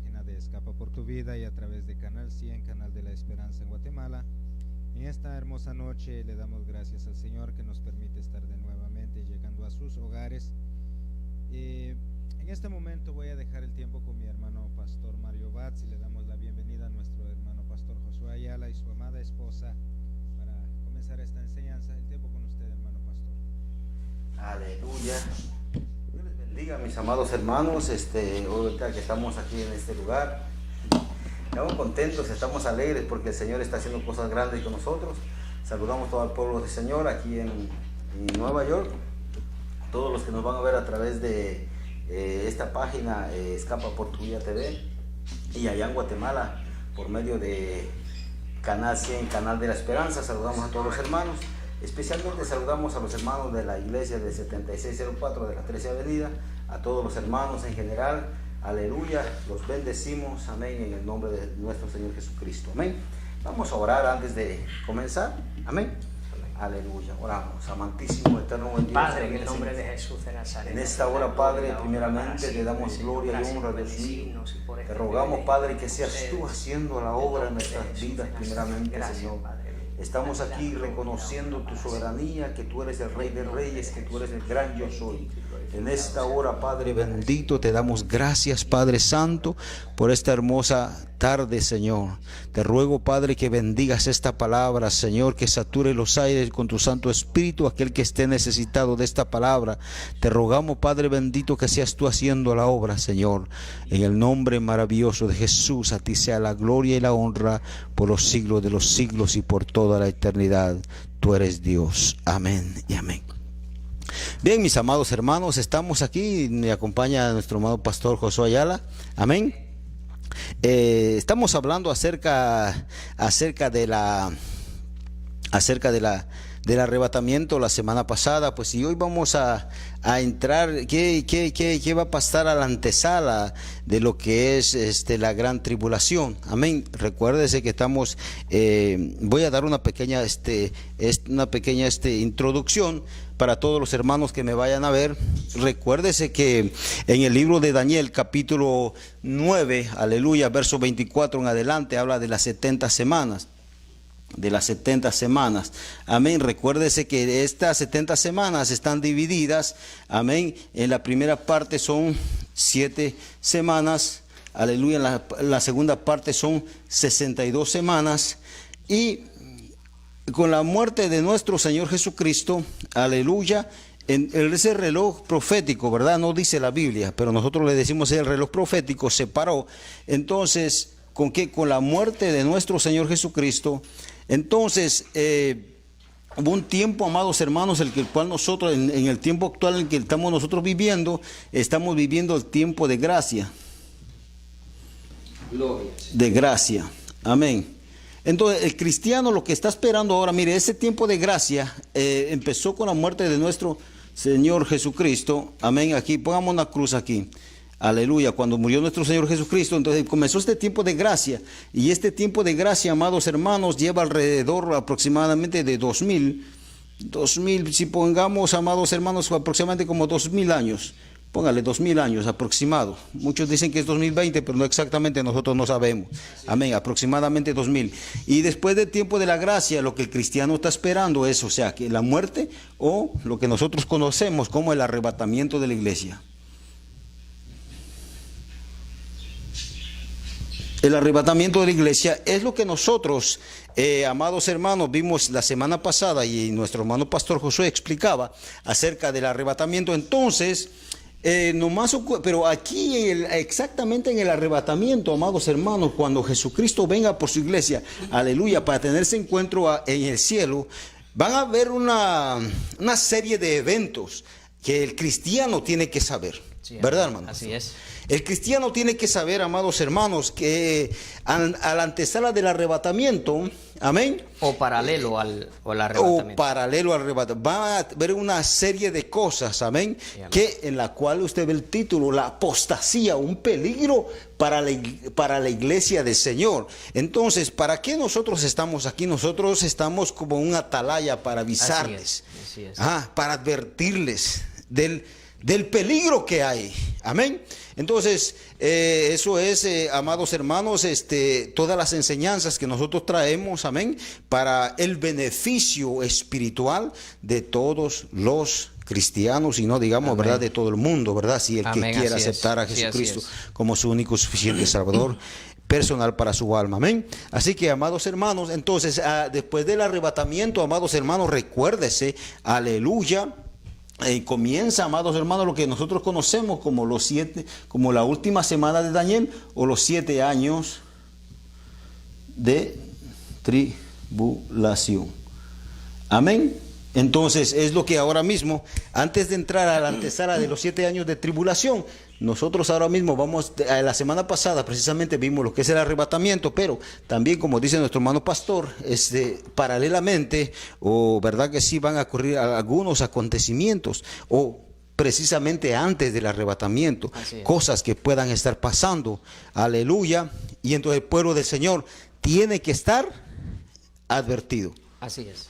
página de Escapa por tu Vida y a través de Canal 100, Canal de la Esperanza en Guatemala. En esta hermosa noche le damos gracias al Señor que nos permite estar de nuevamente llegando a sus hogares. En este momento voy a dejar el tiempo con mi hermano Pastor Mario Batz y le damos la bienvenida a nuestro hermano Pastor Josué Ayala y su amada esposa para comenzar esta enseñanza. El tiempo con usted, hermano Pastor. Aleluya. Dios les bendiga, mis amados hermanos. Ahorita que estamos aquí en este lugar, estamos contentos, estamos alegres porque el Señor está haciendo cosas grandes con nosotros. Saludamos todo el pueblo del Señor aquí en Nueva York, todos los que nos van a ver a través de esta página Escapa por tu Vida TV, y allá en Guatemala por medio de Canal 100, Canal de la Esperanza. Saludamos a todos los hermanos. Especialmente saludamos a los hermanos de la iglesia del 7604 de la 13 Avenida, a todos los hermanos en general. Aleluya, los bendecimos, amén, en el nombre de nuestro Señor Jesucristo, amén. Vamos a orar antes de comenzar, amén. Aleluya, oramos. Amantísimo, eterno, buen Dios, Padre, en el nombre de Jesús de Nazaret, en esta hora, Padre, primeramente te damos gloria y honra, Dios mío. Te rogamos, Padre, que seas tú haciendo la obra en nuestras vidas, primeramente, Señor. Estamos aquí reconociendo tu soberanía, que tú eres el Rey de Reyes, que tú eres el gran yo soy. En esta hora, Padre bendito, te damos gracias, Padre Santo, por esta hermosa tarde, Señor. Te ruego, Padre, que bendigas esta palabra, Señor, que sature los aires con tu Santo Espíritu, aquel que esté necesitado de esta palabra. Te rogamos, Padre bendito, que seas tú haciendo la obra, Señor. En el nombre maravilloso de Jesús, a ti sea la gloria y la honra por los siglos de los siglos y por toda la eternidad. Tú eres Dios. Amén y amén. Bien, mis amados hermanos, estamos aquí, me acompaña nuestro amado Pastor Josué Ayala, amén. Estamos hablando acerca del arrebatamiento la semana pasada, pues, y hoy vamos a entrar, ¿qué va a pasar a la antesala de lo que es la gran tribulación? Amén. Recuérdese que estamos, voy a dar una pequeña introducción para todos los hermanos que me vayan a ver. Recuérdese que en el libro de Daniel, capítulo 9, aleluya, verso 24 en adelante, habla de las 70 semanas. Amén. Recuérdese que estas 70 semanas están divididas, amén. En la primera parte son 7 semanas, aleluya. En la segunda parte son 62 semanas. Y con la muerte de nuestro Señor Jesucristo, aleluya, en ese reloj profético, ¿verdad? No dice la Biblia, pero nosotros le decimos el reloj profético se paró. Entonces, ¿con qué? Con la muerte de nuestro Señor Jesucristo. Entonces, hubo un tiempo, amados hermanos, el cual nosotros, en el tiempo actual en el que estamos nosotros viviendo, estamos viviendo el tiempo de gracia. Gloria. De gracia. Amén. Entonces, el cristiano lo que está esperando ahora, mire, ese tiempo de gracia empezó con la muerte de nuestro Señor Jesucristo. Amén. Aquí, pongamos una cruz aquí. Aleluya, cuando murió nuestro Señor Jesucristo, entonces comenzó este tiempo de gracia. Y este tiempo de gracia, amados hermanos, lleva alrededor aproximadamente de 2000, si pongamos, amados hermanos, aproximadamente como 2000 años. Póngale 2000 años aproximado. Muchos dicen que es 2020, pero no exactamente, nosotros no sabemos. Amén, aproximadamente 2000. Y después del tiempo de la gracia, lo que el cristiano está esperando es, o sea, que la muerte o lo que nosotros conocemos como el arrebatamiento de la iglesia. El arrebatamiento de la iglesia es lo que nosotros, amados hermanos, vimos la semana pasada y nuestro hermano Pastor Josué explicaba acerca del arrebatamiento. Entonces, pero aquí exactamente en el arrebatamiento, amados hermanos, cuando Jesucristo venga por su iglesia, aleluya, para tener ese encuentro en el cielo, van a haber una serie de eventos que el cristiano tiene que saber. Sí, ¿verdad, hermano? Así es. El cristiano tiene que saber, amados hermanos, que a la antesala del arrebatamiento, amén. O paralelo al arrebatamiento. O paralelo al arrebatamiento. Va a haber una serie de cosas, amén, sí, amén, que en la cual usted ve el título, la apostasía, un peligro para la iglesia del Señor. Entonces, ¿para qué nosotros estamos aquí? Nosotros estamos como un atalaya para avisarles, así es. Para advertirles del peligro que hay. Amén. Entonces, eso es, amados hermanos, todas las enseñanzas que nosotros traemos, amén, para el beneficio espiritual de todos los cristianos y no digamos, amén, ¿verdad?, de todo el mundo, ¿verdad? Si el amén, que quiera aceptar a Jesucristo como su único suficiente Salvador personal para su alma, amén. Así que, amados hermanos, entonces, después del arrebatamiento, amados hermanos, recuérdese, aleluya, comienza, amados hermanos, lo que nosotros conocemos como como la última semana de Daniel, o los 7 años de tribulación. Amén. Entonces, es lo que ahora mismo, antes de entrar a la antesala de los 7 años de tribulación, nosotros ahora mismo vamos, la semana pasada precisamente vimos lo que es el arrebatamiento, pero también, como dice nuestro hermano pastor, paralelamente, o verdad que sí van a ocurrir algunos acontecimientos, o precisamente antes del arrebatamiento, cosas que puedan estar pasando, aleluya, y entonces el pueblo del Señor tiene que estar advertido. Así es.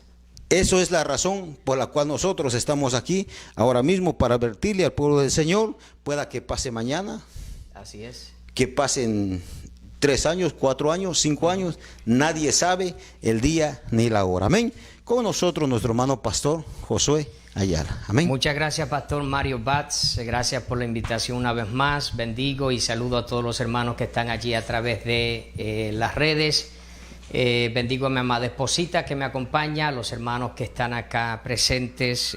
Eso es la razón por la cual nosotros estamos aquí ahora mismo, para advertirle al pueblo del Señor, pueda que pase mañana. Así es. Que pasen 3 años, 4 años, 5 años, nadie sabe el día ni la hora. Amén. Con nosotros nuestro hermano pastor Josué Ayala. Amén. Muchas gracias, pastor Mario Batts. Gracias por la invitación una vez más. Bendigo y saludo a todos los hermanos que están allí a través de las redes. Bendigo a mi amada esposita que me acompaña, a los hermanos que están acá presentes,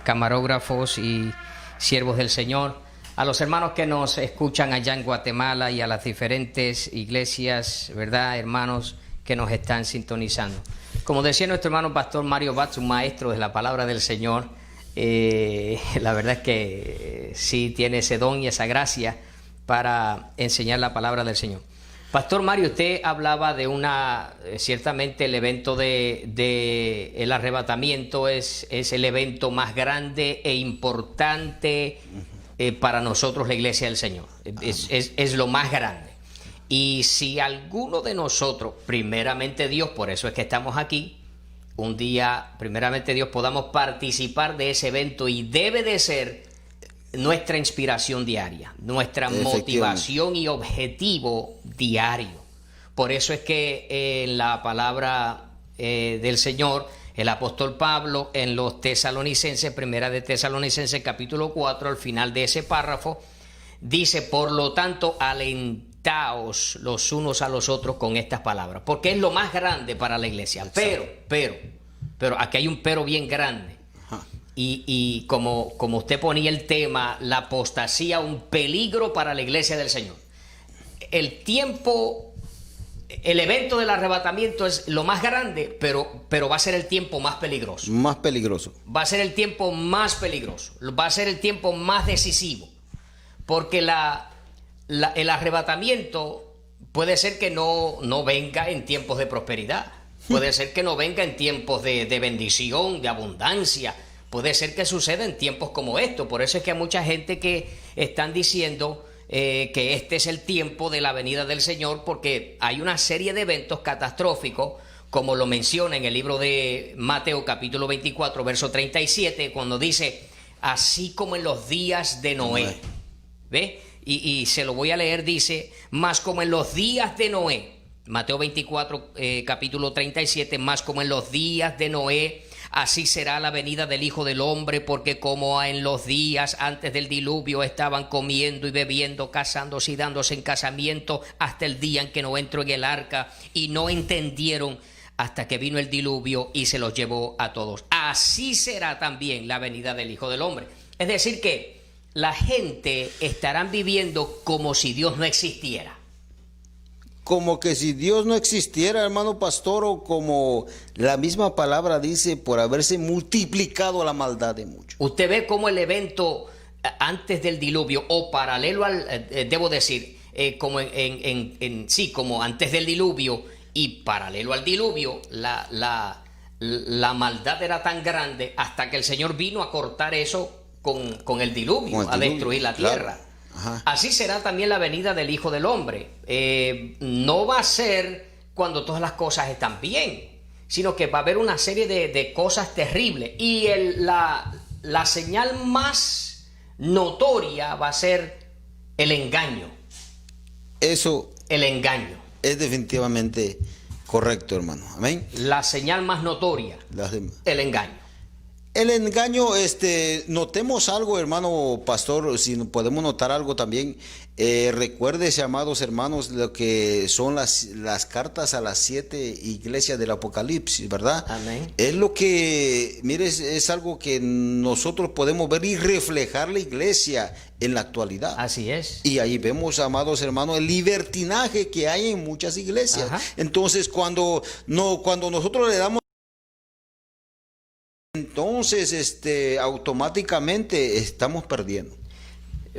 camarógrafos y siervos del Señor, a los hermanos que nos escuchan allá en Guatemala y a las diferentes iglesias, ¿verdad?, hermanos que nos están sintonizando. Como decía nuestro hermano pastor Mario Batts, un maestro de la palabra del Señor, la verdad es que sí tiene ese don y esa gracia para enseñar la palabra del Señor. Pastor Mario, usted hablaba de ciertamente el evento de el arrebatamiento es el evento más grande e importante para nosotros, la iglesia del Señor. Es lo más grande. Y si alguno de nosotros, primeramente Dios, por eso es que estamos aquí, un día, primeramente Dios, podamos participar de ese evento, y debe de ser nuestra inspiración diaria, nuestra motivación y objetivo diario. Por eso es que en la palabra del Señor, el apóstol Pablo en los Tesalonicenses, primera de Tesalonicenses capítulo 4, al final de ese párrafo, dice: por lo tanto, alentaos los unos a los otros con estas palabras, porque es lo más grande para la iglesia. Pero, aquí hay un pero bien grande. Y como usted ponía el tema, la apostasía, un peligro para la iglesia del Señor. El evento del arrebatamiento es lo más grande, pero va a ser el tiempo más peligroso. Más peligroso. Va a ser el tiempo más peligroso. Va a ser el tiempo más decisivo. Porque el arrebatamiento puede ser que no venga en tiempos de prosperidad. Puede ser que no venga en tiempos de bendición, de abundancia. Puede ser que suceda en tiempos como estos. Por eso es que hay mucha gente que están diciendo que este es el tiempo de la venida del Señor, porque hay una serie de eventos catastróficos, como lo menciona en el libro de Mateo capítulo 24, verso 37, cuando dice: así como en los días de Noé. ¿Ve? Y se lo voy a leer, dice: más como en los días de Noé. Mateo 24, capítulo 37, más como en los días de Noé, así será la venida del Hijo del Hombre, porque como en los días antes del diluvio estaban comiendo y bebiendo, casándose y dándose en casamiento, hasta el día en que no entró en el arca, y no entendieron hasta que vino el diluvio y se los llevó a todos. Así será también la venida del Hijo del Hombre. Es decir, que la gente estarán viviendo como si Dios no existiera. Como que si Dios no existiera, hermano pastor, o como la misma palabra dice, por haberse multiplicado la maldad de muchos. Usted ve cómo el evento antes del diluvio, o paralelo al, debo decir, como como antes del diluvio y paralelo al diluvio, la maldad era tan grande hasta que el Señor vino a cortar eso con el diluvio, a destruir la tierra. Claro. Ajá. Así será también la venida del Hijo del Hombre. No va a ser cuando todas las cosas están bien, sino que va a haber una serie de cosas terribles. Y la señal más notoria va a ser el engaño. Eso El engaño. es definitivamente correcto, hermano. Amén. La señal más notoria, el engaño. El engaño, notemos algo, hermano pastor, si podemos notar algo también. Recuérdese, amados hermanos, lo que son las cartas a las 7 iglesias del Apocalipsis, ¿verdad? Amén. Es lo que, mire, es algo que nosotros podemos ver y reflejar la iglesia en la actualidad. Así es. Y ahí vemos, amados hermanos, el libertinaje que hay en muchas iglesias. Ajá. Entonces, cuando nosotros le damos, entonces automáticamente estamos perdiendo.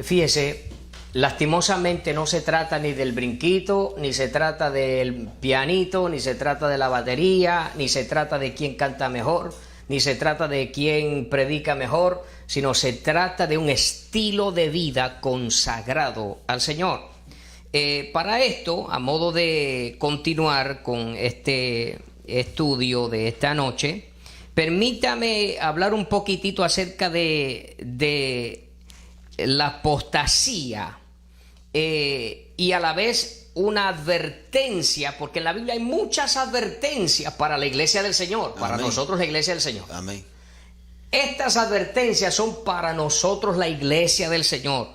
Fíjese, lastimosamente no se trata ni del brinquito, ni se trata del pianito, ni se trata de la batería, ni se trata de quién canta mejor, ni se trata de quién predica mejor, sino se trata de un estilo de vida consagrado al Señor. Para esto, a modo de continuar con este estudio de esta noche, permítame hablar un poquitito acerca de la apostasía y a la vez una advertencia, porque en la Biblia hay muchas advertencias para la iglesia del Señor, para Amén. nosotros la iglesia del Señor. Amén. Estas advertencias son para nosotros la iglesia del Señor.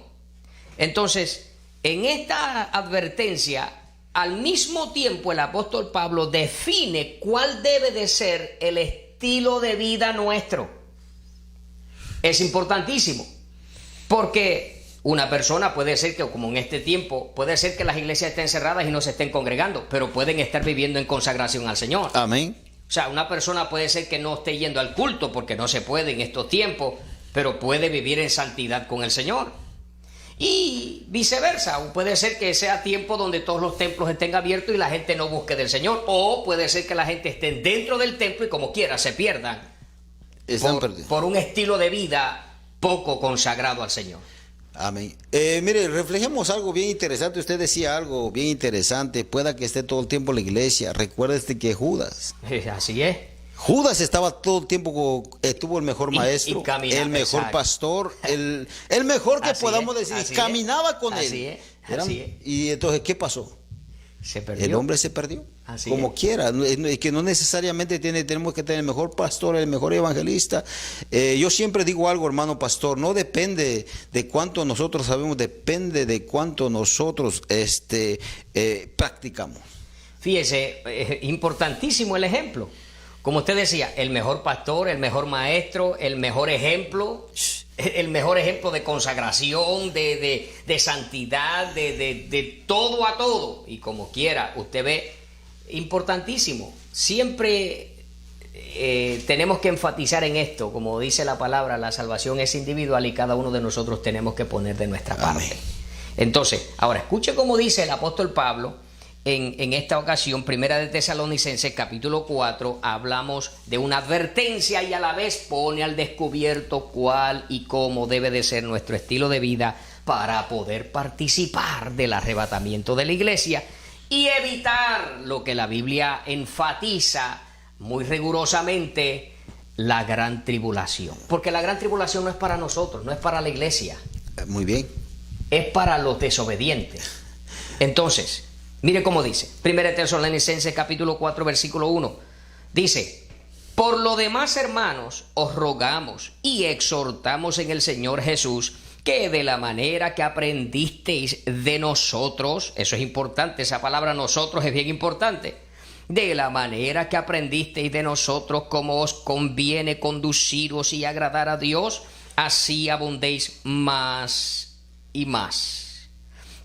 Entonces, en esta advertencia, al mismo tiempo el apóstol Pablo define cuál debe de ser el estilo de vida nuestro. Es importantísimo, porque una persona puede ser que, como en este tiempo, puede ser que las iglesias estén cerradas y no se estén congregando, pero pueden estar viviendo en consagración al Señor. Amén. O sea, una persona puede ser que no esté yendo al culto porque no se puede en estos tiempos, pero puede vivir en santidad con el Señor. Y viceversa, puede ser que sea tiempo donde todos los templos estén abiertos y la gente no busque del Señor, o puede ser que la gente esté dentro del templo y como quiera se pierdan por un estilo de vida poco consagrado al Señor. Amén. Mire, reflejemos algo bien interesante. Usted decía algo bien interesante. Pueda que esté todo el tiempo en la iglesia. Recuérdese que Judas. Así es. Judas estaba todo el tiempo, estuvo el mejor maestro, el mejor pastor, el mejor que podamos decir, y caminaba con él. Así es. Y entonces, ¿qué pasó? Se perdió. El hombre se perdió. Así como es. Quiera, es que no necesariamente tenemos que tener el mejor pastor, el mejor evangelista. Yo siempre digo algo, hermano pastor, no depende de cuánto nosotros sabemos, depende de cuánto nosotros practicamos. Fíjese, importantísimo el ejemplo. Como usted decía, el mejor pastor, el mejor maestro, el mejor ejemplo de consagración, de santidad, de todo a todo. Y como quiera, usted ve, importantísimo. Siempre tenemos que enfatizar en esto, como dice la palabra, la salvación es individual y cada uno de nosotros tenemos que poner de nuestra parte. Amén. Entonces, ahora escuche cómo dice el apóstol Pablo. En esta ocasión, Primera de Tesalonicenses, capítulo 4, hablamos de una advertencia y a la vez pone al descubierto cuál y cómo debe de ser nuestro estilo de vida para poder participar del arrebatamiento de la iglesia y evitar lo que la Biblia enfatiza muy rigurosamente, la gran tribulación. Porque la gran tribulación no es para nosotros, no es para la iglesia. Muy bien. Es para los desobedientes. Entonces, mire cómo dice, 1 Tesalonicenses capítulo 4 versículo 1, dice, por lo demás, hermanos, os rogamos y exhortamos en el Señor Jesús que de la manera que aprendisteis de nosotros, eso es importante, esa palabra nosotros es bien importante, de la manera que aprendisteis de nosotros cómo os conviene conduciros y agradar a Dios, así abundéis más y más.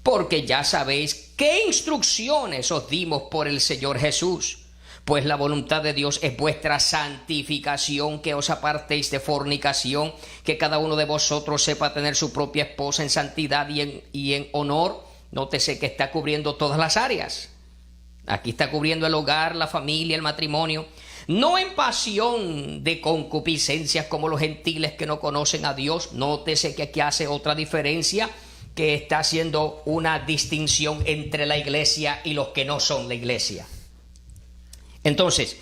Porque ya sabéis qué instrucciones os dimos por el Señor Jesús, pues la voluntad de Dios es vuestra santificación, que os apartéis de fornicación, que cada uno de vosotros sepa tener su propia esposa en santidad y en honor. Nótese que está cubriendo todas las áreas. Aquí está cubriendo el hogar, la familia, el matrimonio. No en pasión de concupiscencias como los gentiles que no conocen a Dios. Nótese que aquí hace otra diferencia, que está haciendo una distinción entre la iglesia y los que no son la iglesia. Entonces,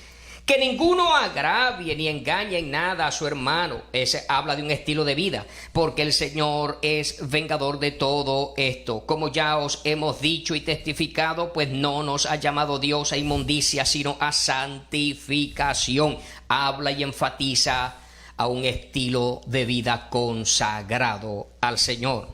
Que ninguno agravie ni engañe en nada a su hermano. Ese habla de un estilo de vida, porque el Señor es vengador de todo esto. Como ya os hemos dicho y testificado, pues no nos ha llamado Dios a inmundicia, sino a santificación. Habla y enfatiza a un estilo de vida consagrado al Señor.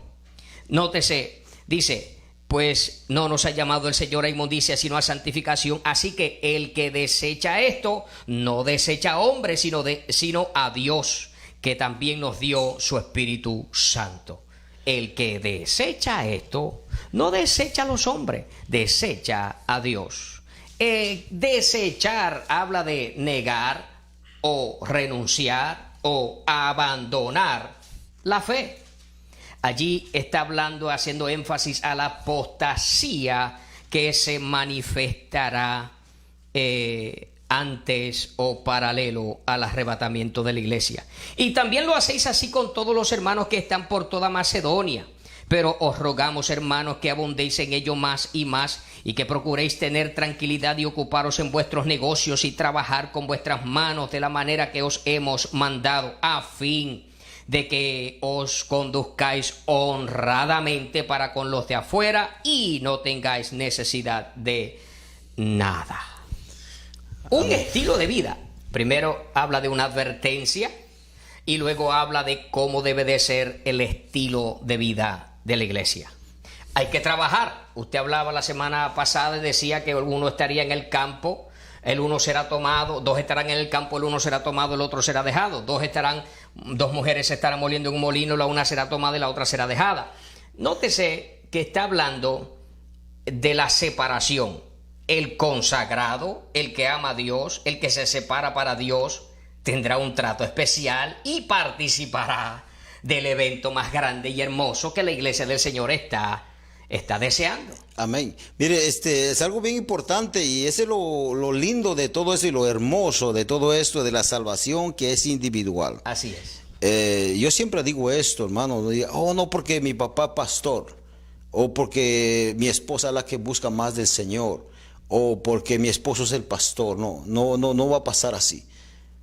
Nótese, dice, pues no nos ha llamado el Señor a inmundicia, sino a santificación. Así que el que desecha esto, no desecha a hombres, sino a Dios, que también nos dio su Espíritu Santo. El que desecha esto, no desecha a los hombres, desecha a Dios. Desechar habla de negar o renunciar o abandonar la fe. Allí está hablando, haciendo énfasis a la apostasía que se manifestará antes o paralelo al arrebatamiento de la iglesia. Y también lo hacéis así con todos los hermanos que están por toda Macedonia. Pero os rogamos, hermanos, que abundéis en ello más y más, y que procuréis tener tranquilidad y ocuparos en vuestros negocios y trabajar con vuestras manos de la manera que os hemos mandado, a fin de que os conduzcáis honradamente para con los de afuera y no tengáis necesidad de nada. Un estilo de vida. Primero habla de una advertencia y luego habla de cómo debe de ser el estilo de vida de la iglesia. Hay que trabajar. Usted hablaba la semana pasada y decía que uno estaría en el campo, el uno será tomado, dos estarán en el campo, el uno será tomado, el otro será dejado. Dos mujeres se estarán moliendo en un molino, la una será tomada y la otra será dejada. Nótese que está hablando de la separación. El consagrado, el que ama a Dios, el que se separa para Dios, tendrá un trato especial y participará del evento más grande y hermoso que la iglesia del Señor está deseando. Amén. Mire, es algo bien importante y ese es lo lindo de todo eso y lo hermoso de todo esto de la salvación, que es individual. Así es. Yo siempre digo esto, hermano, no porque mi papá es pastor, o porque mi esposa es la que busca más del Señor, o porque mi esposo es el pastor. No va a pasar así.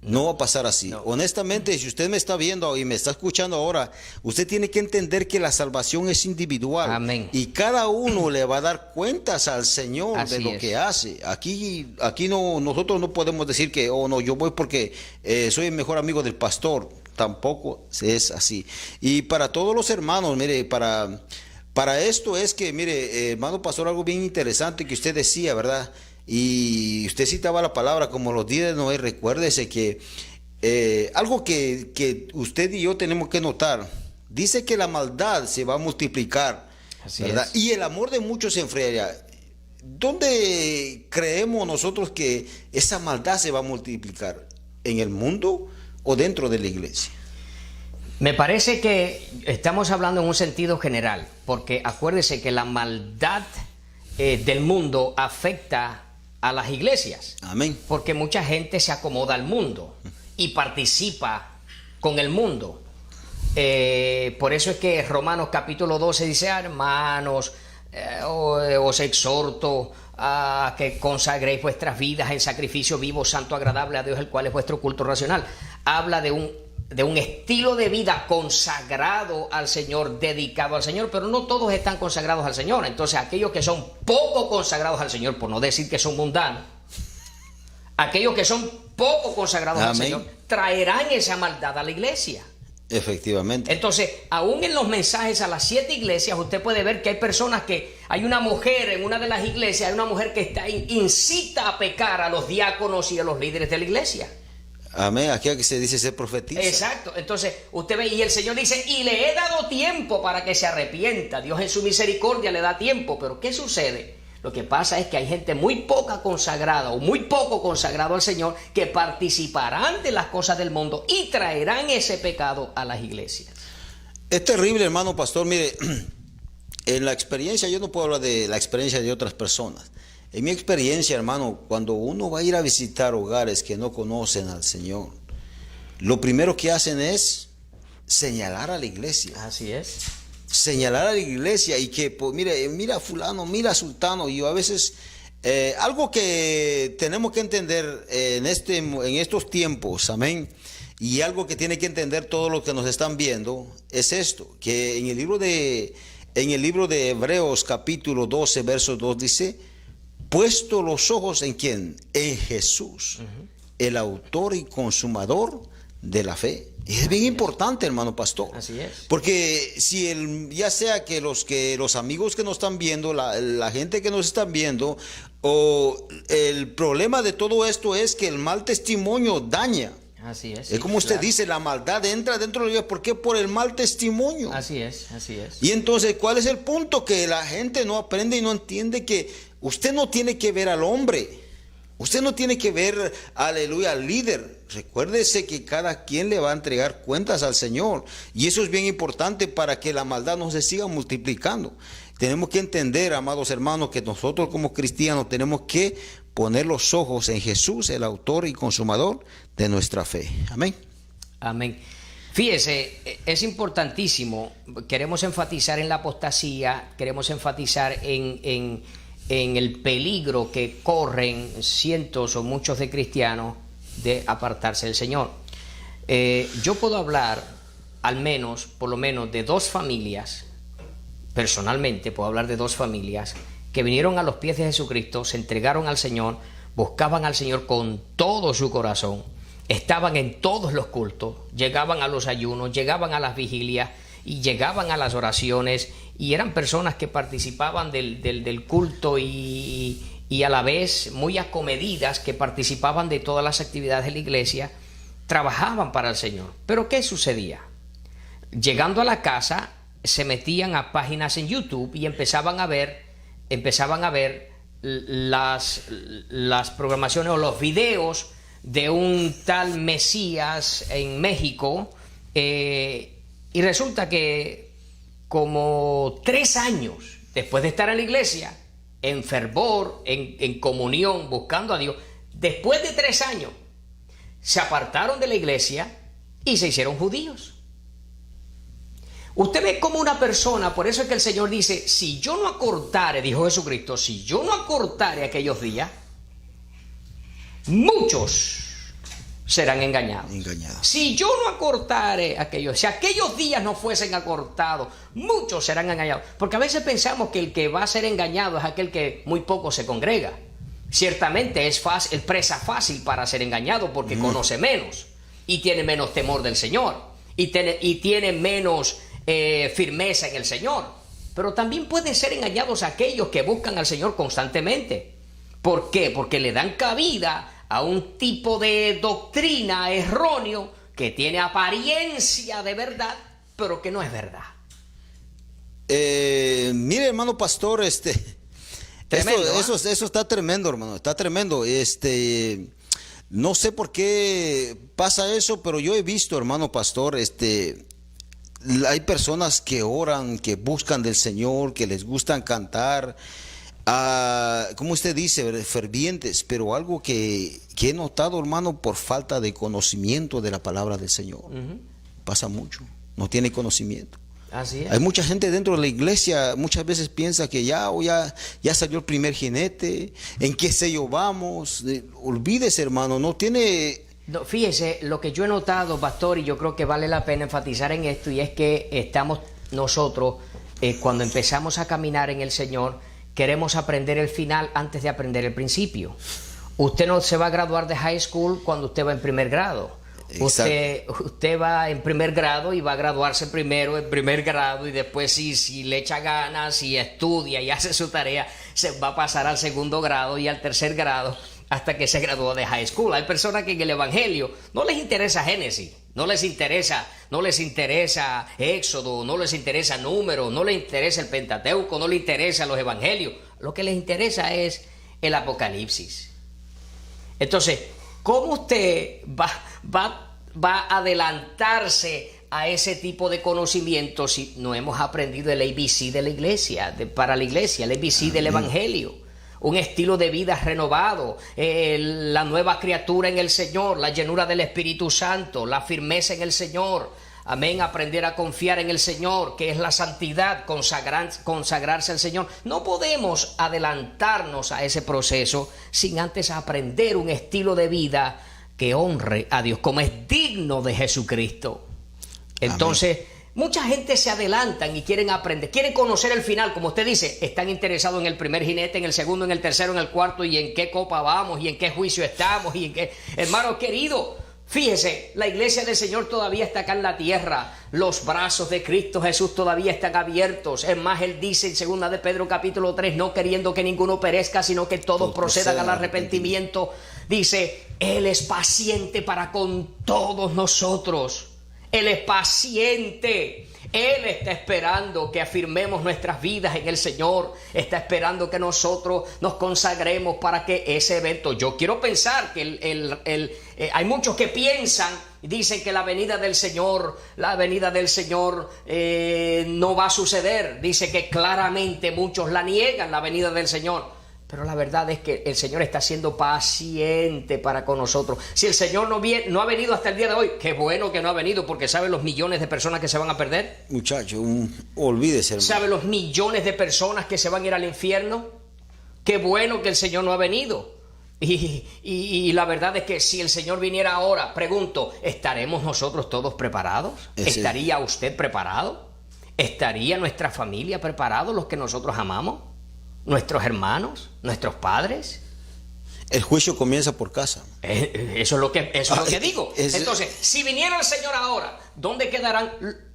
No va a pasar así. No. Honestamente, si usted me está viendo y me está escuchando ahora, usted tiene que entender que la salvación es individual. Amén. Y cada uno le va a dar cuentas al Señor así de lo es. que hace. Aquí nosotros no podemos decir que, yo voy porque soy el mejor amigo del pastor. Tampoco es así. Y para todos los hermanos, mire, para esto es que, mire, hermano pastor, algo bien interesante que usted decía, ¿verdad? Y usted citaba la palabra como los días de Noé. Recuérdese que algo que usted y yo tenemos que notar, dice que la maldad se va a multiplicar, así ¿verdad? Es. Y el amor de muchos se enfriará. ¿Dónde creemos nosotros que esa maldad se va a multiplicar? ¿En el mundo o dentro de la iglesia? Me parece que estamos hablando en un sentido general, porque acuérdese que la maldad del mundo afecta a las iglesias. Amén. Porque mucha gente se acomoda al mundo y participa con el mundo. Por eso es que Romanos capítulo 12 dice: hermanos, os exhorto a que consagréis vuestras vidas en sacrificio vivo, santo, agradable a Dios, el cual es vuestro culto racional. Habla de un estilo de vida consagrado al Señor, dedicado al Señor, pero no todos están consagrados al Señor. Entonces aquellos que son poco consagrados al Señor, por no decir que son mundanos, aquellos que son poco consagrados Amén. al Señor, traerán esa maldad a la iglesia. Efectivamente. Entonces, aún en los mensajes a las 7 iglesias, usted puede ver que hay personas hay una mujer en una de las iglesias, hay una mujer que incita a pecar a los diáconos y a los líderes de la iglesia. Amén. Aquí se dice ser profetiza. Exacto. Entonces, usted ve, y el Señor dice: y le he dado tiempo para que se arrepienta. Dios en su misericordia le da tiempo. Pero ¿qué sucede? Lo que pasa es que hay gente muy poca consagrada o muy poco consagrado al Señor que participarán de las cosas del mundo y traerán ese pecado a las iglesias. Es terrible, hermano pastor. Mire, en la experiencia, yo no puedo hablar de la experiencia de otras personas. En mi experiencia, hermano, cuando uno va a ir a visitar hogares que no conocen al Señor, lo primero que hacen es señalar a la iglesia. Así es. Señalar a la iglesia y que, pues, mira fulano, mira sultano. Y yo a veces Algo que tenemos que entender en estos tiempos, amén, y algo que tiene que entender todos los que nos están viendo, es esto, que en el libro de Hebreos capítulo 12, verso 2 dice, puesto los ojos ¿en quién? En Jesús, el autor y consumador de la fe. Y es bien importante, hermano pastor. Así es. Porque si ya sea que los amigos que nos están viendo, la gente que nos están viendo, o el problema de todo esto es que el mal testimonio daña. Así es. Es como usted dice, la maldad entra dentro de ellos. ¿Por qué? Por el mal testimonio. Así es, así es. Y entonces, ¿cuál es el punto? Que la gente no aprende y no entiende que usted no tiene que ver al hombre. Usted no tiene que ver, aleluya, al líder. Recuérdese que cada quien le va a entregar cuentas al Señor. Y eso es bien importante para que la maldad no se siga multiplicando. Tenemos que entender, amados hermanos, que nosotros como cristianos tenemos que poner los ojos en Jesús, el autor y consumador de nuestra fe. Amén. Amén. Fíjese, es importantísimo. Queremos enfatizar en la apostasía, queremos enfatizar en el peligro que corren cientos o muchos de cristianos de apartarse del Señor. Yo puedo hablar por lo menos de dos familias, personalmente puedo hablar de dos familias que vinieron a los pies de Jesucristo, se entregaron al Señor, buscaban al Señor con todo su corazón, estaban en todos los cultos, llegaban a los ayunos, llegaban a las vigilias y llegaban a las oraciones, y eran personas que participaban del culto y a la vez muy acomedidas, que participaban de todas las actividades de la iglesia, trabajaban para el Señor. Pero ¿qué sucedía? Llegando a la casa, se metían a páginas en YouTube y empezaban a ver las programaciones o los videos de un tal Mesías en México, y resulta que como 3 años después de estar en la iglesia, en fervor, en comunión, buscando a Dios, después de 3 años, se apartaron de la iglesia y se hicieron judíos. Usted ve como una persona, por eso es que el Señor dice, si yo no acortare, dijo Jesucristo, si yo no acortare aquellos días, muchos serán engañados. Si yo no acortare si aquellos días no fuesen acortados, muchos serán engañados. Porque a veces pensamos que el que va a ser engañado es aquel que muy poco se congrega. Ciertamente es presa fácil para ser engañado porque conoce menos y tiene menos temor del Señor y tiene menos firmeza en el Señor. Pero también pueden ser engañados aquellos que buscan al Señor constantemente. ¿Por qué? Porque le dan cabida a un tipo de doctrina erróneo que tiene apariencia de verdad, pero que no es verdad. Mire, hermano pastor, Tremendo, eso está tremendo, hermano, está tremendo. No sé por qué pasa eso, pero yo he visto, hermano pastor, hay personas que oran, que buscan del Señor, que les gustan cantar, como usted dice, fervientes, pero algo que he notado, hermano, por falta de conocimiento de la palabra del Señor. Pasa mucho, no tiene conocimiento. Así es. Hay mucha gente dentro de la iglesia, muchas veces piensa que ya salió el primer jinete, ¿en qué sello vamos? Olvídese, hermano, no tiene... No, fíjese, lo que yo he notado, pastor, y yo creo que vale la pena enfatizar en esto, y es que estamos nosotros, cuando empezamos a caminar en el Señor, queremos aprender el final antes de aprender el principio. Usted no se va a graduar de high school cuando usted va en primer grado. Usted va en primer grado y va a graduarse primero en primer grado, y después si le echa ganas y estudia y hace su tarea, se va a pasar al segundo grado y al tercer grado hasta que se graduó de high school. Hay personas que en el Evangelio no les interesa Génesis, no les interesa Éxodo, no les interesa Números, no les interesa el Pentateuco, no les interesa los Evangelios. Lo que les interesa es el Apocalipsis. Entonces, ¿cómo usted va a adelantarse a ese tipo de conocimiento si no hemos aprendido el ABC de la iglesia, para la iglesia, el ABC del Evangelio? Un estilo de vida renovado, la nueva criatura en el Señor, la llenura del Espíritu Santo, la firmeza en el Señor, Amén, aprender a confiar en el Señor, que es la santidad, consagrarse al Señor. No podemos adelantarnos a ese proceso sin antes aprender un estilo de vida que honre a Dios, como es digno de Jesucristo. Entonces, amén, mucha gente se adelantan y quieren aprender, quieren conocer el final, como usted dice, están interesados en el primer jinete, en el segundo, en el tercero, en el cuarto, y en qué copa vamos, y en qué juicio estamos, y en qué... Hermano querido, fíjese, la iglesia del Señor todavía está acá en la tierra. Los brazos de Cristo Jesús todavía están abiertos. Es más, Él dice en 2 de Pedro capítulo 3, no queriendo que ninguno perezca, sino que todos procedan al arrepentimiento. Dice, Él es paciente para con todos nosotros. Él es paciente. Él está esperando que afirmemos nuestras vidas en el Señor. Está esperando que nosotros nos consagremos para que ese evento... Yo quiero pensar que hay muchos que piensan, dicen que la venida del Señor no va a suceder. Dice que claramente muchos la niegan, la venida del Señor. Pero la verdad es que el Señor está siendo paciente para con nosotros. Si el Señor no ha venido hasta el día de hoy, qué bueno que no ha venido, porque ¿sabe los millones de personas que se van a perder? Muchacho, olvídese, hermano. ¿Sabe los millones de personas que se van a ir al infierno? Qué bueno que el Señor no ha venido. Y la verdad es que si el Señor viniera ahora, pregunto, ¿estaremos nosotros todos preparados? ¿Estaría usted preparado? ¿Estaría nuestra familia preparada, los que nosotros amamos? ¿Nuestros hermanos? ¿Nuestros padres? El juicio comienza por casa. Eso es lo que digo. Entonces, si viniera el Señor ahora, ¿dónde quedarán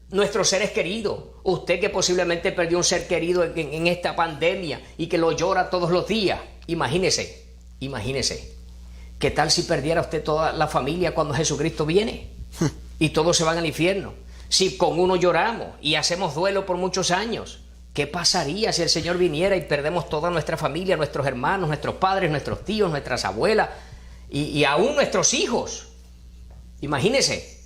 nuestros seres queridos? Usted que posiblemente perdió un ser querido en esta pandemia y que lo llora todos los días. Imagínese. ¿Qué tal si perdiera usted toda la familia cuando Jesucristo viene? Y todos se van al infierno. Si con uno lloramos y hacemos duelo por muchos años, ¿qué pasaría si el Señor viniera y perdemos toda nuestra familia, nuestros hermanos, nuestros padres, nuestros tíos, nuestras abuelas y aún nuestros hijos? Imagínese.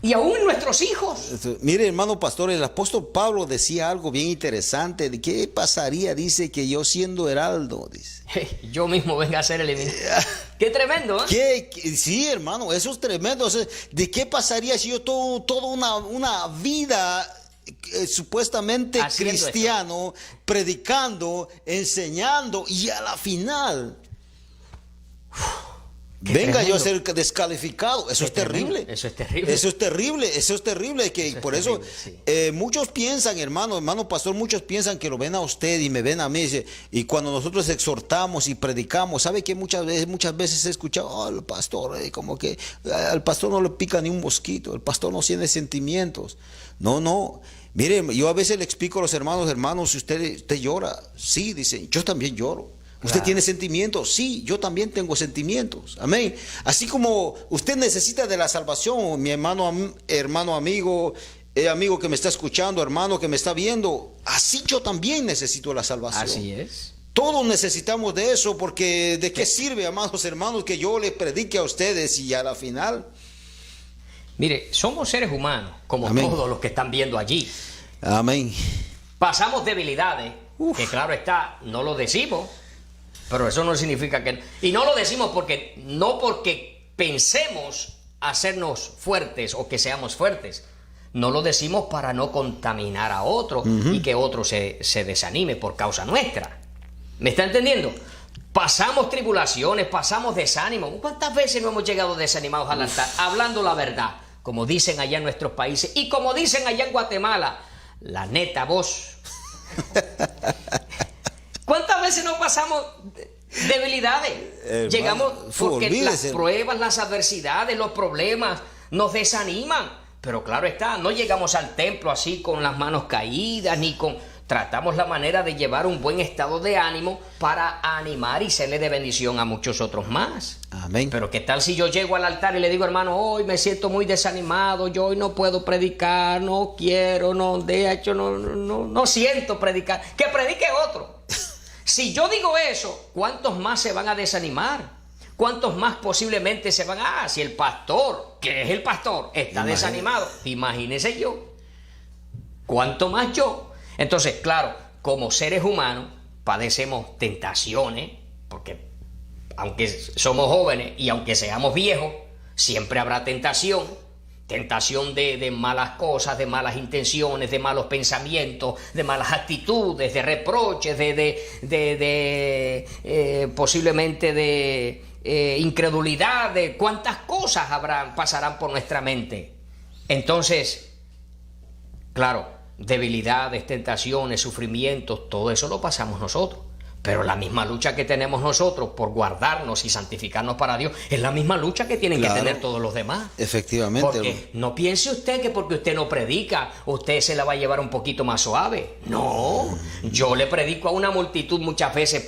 Y aún nuestros hijos. Mire, hermano pastor, el apóstol Pablo decía algo bien interesante. ¿De qué pasaría? Dice que yo siendo heraldo, dice. Yo mismo venga a ser el enemigo. Qué tremendo, ¿eh? Sí, hermano, eso es tremendo. O sea, ¿de qué pasaría si yo toda una vida supuestamente haciendo cristiano, esto, predicando, enseñando, y a la final venga yo a ser descalificado? Eso es terrible. Eso es terrible. Que por eso muchos piensan, hermano pastor, muchos piensan que lo ven a usted y me ven a mí. Y cuando nosotros exhortamos y predicamos, ¿sabe que muchas veces he escuchado, el pastor, como que al pastor no le pica ni un mosquito, el pastor no tiene sentimientos? No. Mire, yo a veces le explico a los hermanos, si usted llora, sí, dice, yo también lloro. ¿Usted claro, tiene sentimientos? Sí, yo también tengo sentimientos. Amén. Así como usted necesita de la salvación, mi hermano, amigo que me está escuchando, hermano que me está viendo, así yo también necesito la salvación. Así es. Todos necesitamos de eso, porque ¿de qué sirve, amados hermanos, que yo le predique a ustedes y a la final? Mire, somos seres humanos, como amén, todos los que están viendo allí. Amén. Pasamos debilidades, que claro está, no lo decimos, pero eso no significa que... Y no lo decimos no porque pensemos hacernos fuertes o que seamos fuertes. No lo decimos para no contaminar a otro y que otro se desanime por causa nuestra. ¿Me está entendiendo? Pasamos tribulaciones, pasamos desánimo. ¿Cuántas veces no hemos llegado desanimados al altar? Hablando la verdad, como dicen allá en nuestros países y como dicen allá en Guatemala, la neta voz. ¿Cuántas veces no pasamos debilidades? Llegamos porque las pruebas, las adversidades, los problemas nos desaniman. Pero claro está, no llegamos al templo así con las manos caídas, ni con... Tratamos la manera de llevar un buen estado de ánimo para animar y serle de bendición a muchos otros más. Amén. Pero ¿qué tal si yo llego al altar y le digo, hermano, hoy me siento muy desanimado, yo hoy no puedo predicar, no quiero, de hecho no siento predicar? Que predique otro. Si yo digo eso, ¿cuántos más se van a desanimar? ¿Cuántos más posiblemente se van a... si el pastor, que es el pastor, está desanimado, imagínese yo. ¿Cuánto más yo? Entonces, claro, como seres humanos padecemos tentaciones, porque aunque somos jóvenes y aunque seamos viejos, siempre habrá tentación. Tentación de malas cosas, de malas intenciones, de malos pensamientos, de malas actitudes, de reproches, posiblemente de incredulidad, de cuántas cosas pasarán por nuestra mente. Entonces, claro, debilidades, tentaciones, sufrimientos, todo eso lo pasamos nosotros. Pero la misma lucha que tenemos nosotros por guardarnos y santificarnos para Dios es la misma lucha que tienen que tener todos los demás. Efectivamente. Porque no piense usted que porque usted no predica, usted se la va a llevar un poquito más suave. No, yo le predico a una multitud muchas veces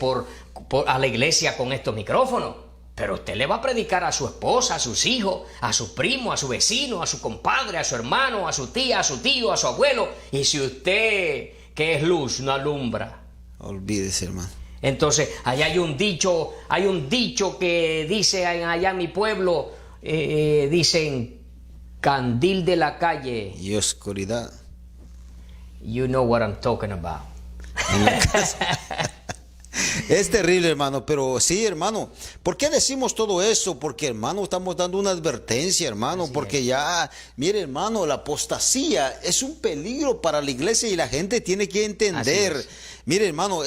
a la iglesia con estos micrófonos. Pero usted le va a predicar a su esposa, a sus hijos, a su primo, a su vecino, a su compadre, a su hermano, a su tía, a su tío, a su abuelo. Y si usted, que es luz, no alumbra, olvídese, hermano. Entonces, allá hay un dicho que dice allá en mi pueblo, dicen, candil de la calle. Y oscuridad. You know what I'm talking about. Es terrible, hermano, pero sí, hermano. ¿Por qué decimos todo eso? Porque, hermano, estamos dando una advertencia, hermano, así porque es. Ya, mire, hermano, la apostasía es un peligro para la iglesia y la gente tiene que entender. Mire, hermano,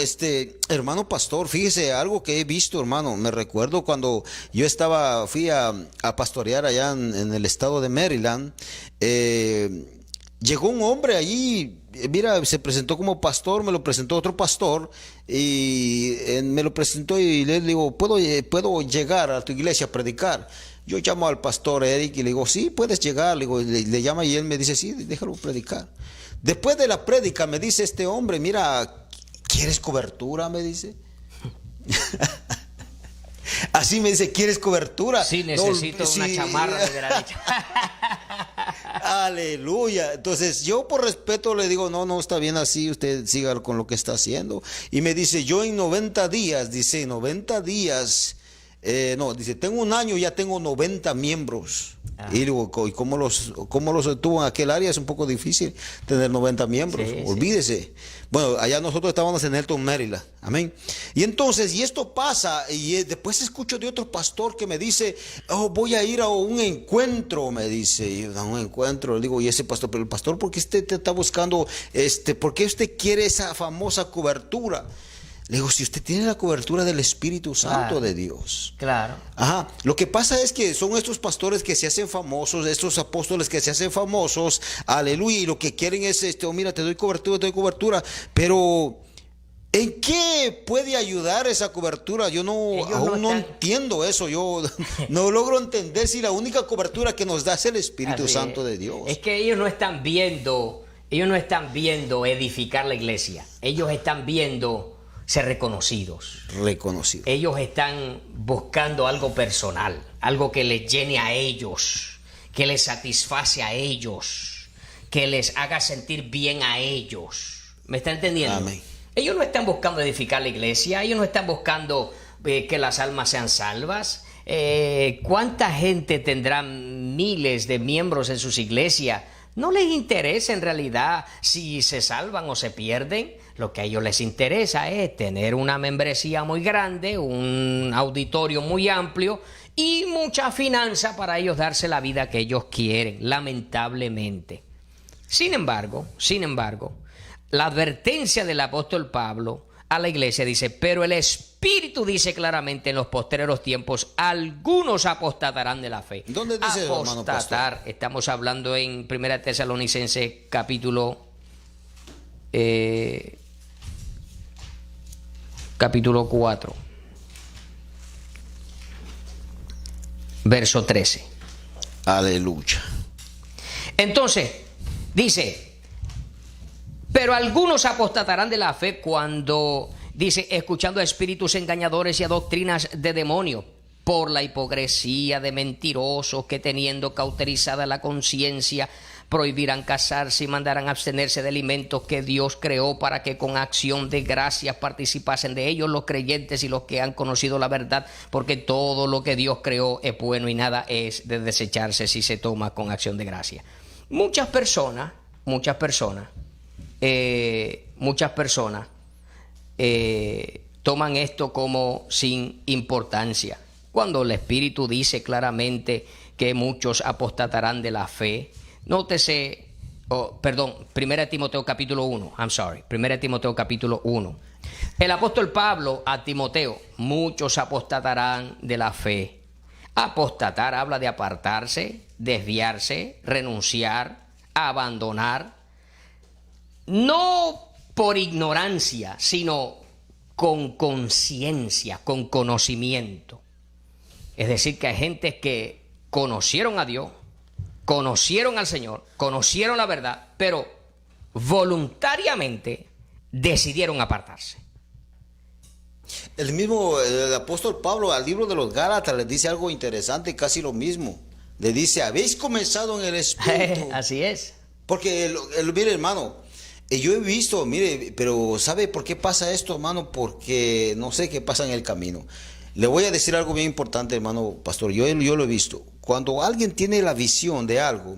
hermano pastor, fíjese algo que he visto, hermano. Me recuerdo cuando yo fui a pastorear allá en el estado de Maryland. Llegó un hombre allí, mira, se presentó como pastor, me lo presentó otro pastor y me lo presentó y le digo, ¿puedo llegar a tu iglesia a predicar? Yo llamo al pastor Eric y le digo, sí, puedes llegar. Le digo, le llama y él me dice, sí, déjalo predicar. Después de la prédica me dice este hombre, mira, ¿quieres cobertura? Me dice. Así me dice, ¿quieres cobertura? Sí, necesito una chamarra, me hubiera dicho. Aleluya. Entonces yo por respeto le digo, no, está bien así, usted siga con lo que está haciendo. Y me dice, yo en 90 días, dice, 90 días, dice, tengo un año, ya tengo 90 miembros. Y digo, ¿y cómo los tuvo en aquel área? Es un poco difícil tener 90 miembros, sí, olvídese. Sí. Bueno, allá nosotros estábamos en Elton, Maryland, amén. Y entonces, y esto pasa, y después escucho de otro pastor que me dice, voy a ir a un encuentro, me dice, y a un encuentro, le digo, y ese pastor, pero el pastor, ¿por qué usted te está buscando, por qué usted quiere esa famosa cobertura? Le digo, si usted tiene la cobertura del Espíritu Santo de Dios. Claro. Ajá. Lo que pasa es que son estos pastores que se hacen famosos, estos apóstoles que se hacen famosos, aleluya, y lo que quieren es, mira, te doy cobertura, pero ¿en qué puede ayudar esa cobertura? Yo aún no entiendo eso, yo no logro entender si la única cobertura que nos da es el Espíritu Santo de Dios. Es que ellos no están viendo edificar la iglesia, ellos están viendo ser reconocidos. Ellos están buscando algo personal, algo que les llene a ellos, que les satisface a ellos, que les haga sentir bien a ellos. ¿Me está entendiendo? Amén. Ellos no están buscando edificar la iglesia, ellos no están buscando que las almas sean salvas. ¿Cuánta gente tendrá miles de miembros en sus iglesias? No les interesa en realidad si se salvan o se pierden. Lo que a ellos les interesa es tener una membresía muy grande, un auditorio muy amplio y mucha finanza para ellos darse la vida que ellos quieren, lamentablemente. Sin embargo, la advertencia del apóstol Pablo a la iglesia dice, pero el Espíritu dice claramente en los postreros tiempos, algunos apostatarán de la fe. ¿Dónde dice eso, hermano pastor? Estamos hablando en 1 Tesalonicenses capítulo 4, verso 13. Aleluya. Entonces, dice, pero algunos apostatarán de la fe cuando, dice, escuchando a espíritus engañadores y a doctrinas de demonios, por la hipocresía de mentirosos que teniendo cauterizada la conciencia, prohibirán casarse y mandarán abstenerse de alimentos que Dios creó para que con acción de gracias participasen de ellos los creyentes y los que han conocido la verdad, porque todo lo que Dios creó es bueno y nada es de desecharse si se toma con acción de gracia. Muchas personas toman esto como sin importancia, cuando el Espíritu dice claramente que muchos apostatarán de la fe. Nótese, 1 Timoteo capítulo 1, 1 Timoteo capítulo 1. El apóstol Pablo a Timoteo, muchos apostatarán de la fe. Apostatar habla de apartarse, desviarse, renunciar, abandonar, no por ignorancia, sino con conciencia, con conocimiento. Es decir, que hay gente que conocieron a Dios, conocieron al Señor, conocieron la verdad, pero voluntariamente decidieron apartarse. El apóstol Pablo al libro de los Gálatas le dice algo interesante, casi lo mismo. Le dice, habéis comenzado en el Espíritu. Así es. Porque, mire hermano, yo he visto, mire, pero ¿sabe por qué pasa esto, hermano? Porque no sé qué pasa en el camino. Le voy a decir algo bien importante, hermano pastor, yo lo he visto. Cuando alguien tiene la visión de algo,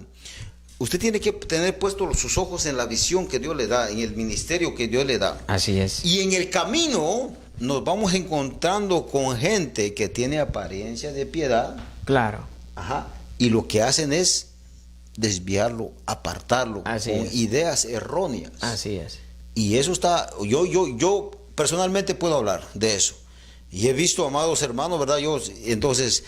usted tiene que tener puestos sus ojos en la visión que Dios le da, en el ministerio que Dios le da. Así es. Y en el camino nos vamos encontrando con gente que tiene apariencia de piedad. Claro. Ajá. Y lo que hacen es desviarlo, apartarlo. Así con es. Ideas erróneas. Así es. Y eso está, yo personalmente puedo hablar de eso. Y he visto, amados hermanos, ¿verdad? Entonces,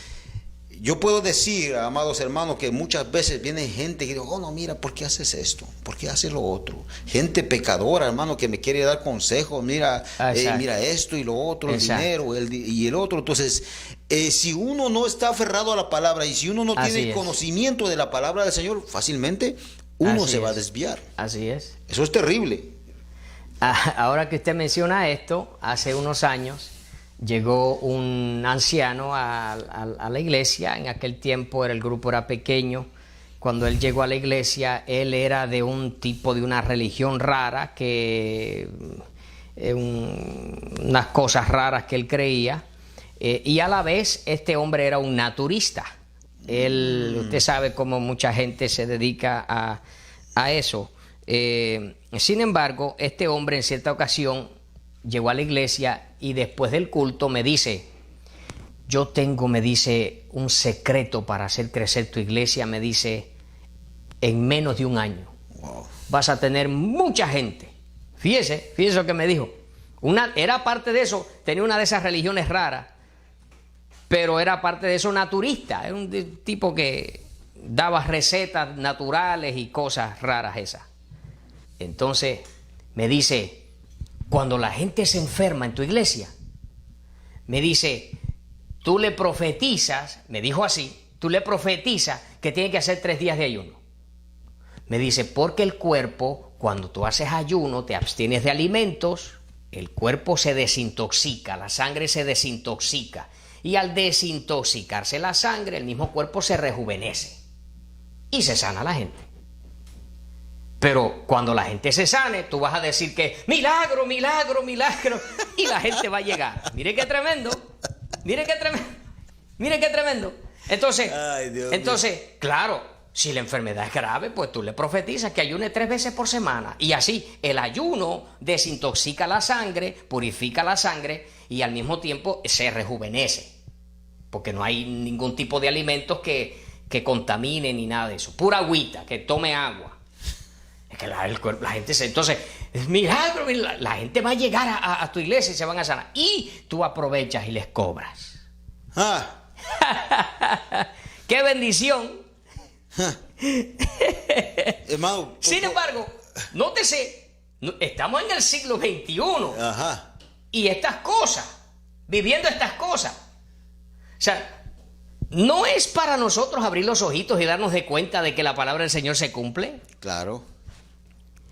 yo puedo decir, amados hermanos, que muchas veces viene gente que dice, oh, no, mira, ¿por qué haces esto? ¿Por qué haces lo otro? Gente pecadora, hermano, que me quiere dar consejos, mira, mira esto y lo otro, el dinero y el otro. Entonces, si uno no está aferrado a la palabra y si uno no tiene conocimiento de la palabra del Señor, fácilmente uno se va a desviar. Así es. Eso es terrible. Ahora que usted menciona esto, hace unos años llegó un anciano a la iglesia. En aquel tiempo el grupo era pequeño. Cuando él llegó a la iglesia, él era de un tipo de una religión rara, unas cosas raras que él creía, y a la vez este hombre era un naturista. Usted sabe cómo mucha gente se dedica a eso. Sin embargo, este hombre en cierta ocasión llegó a la iglesia y después del culto me dice, yo tengo, me dice, un secreto para hacer crecer tu iglesia. Me dice, en menos de un año vas a tener mucha gente. Fíjese lo que me dijo. Era parte de eso, tenía una de esas religiones raras, pero era parte de eso naturista. Era un tipo que daba recetas naturales y cosas raras esas. Entonces me dice, cuando la gente se enferma en tu iglesia, me dice, tú le profetizas, me dijo así, tú le profetizas que tiene que hacer 3 días de ayuno. Me dice, porque el cuerpo, cuando tú haces ayuno, te abstienes de alimentos, el cuerpo se desintoxica, la sangre se desintoxica. Y al desintoxicarse la sangre, el mismo cuerpo se rejuvenece y se sana la gente. Pero cuando la gente se sane, tú vas a decir que milagro, milagro, milagro, y la gente va a llegar. Mire qué tremendo, mire qué tremendo, mire qué tremendo. Entonces, claro, si la enfermedad es grave, pues tú le profetizas que ayune 3 veces por semana. Y así, el ayuno desintoxica la sangre, purifica la sangre y al mismo tiempo se rejuvenece. Porque no hay ningún tipo de alimentos que contamine ni nada de eso. Pura agüita, que tome agua. Es que la gente se... Entonces, milagro, la gente va a llegar a tu iglesia y se van a sanar. Y tú aprovechas y les cobras. ¡Qué bendición! Hermano, sin embargo, nótese, estamos en el siglo XXI. Y estas cosas, viviendo estas cosas. O sea, ¿no es para nosotros abrir los ojitos y darnos de cuenta de que la palabra del Señor se cumple? Claro.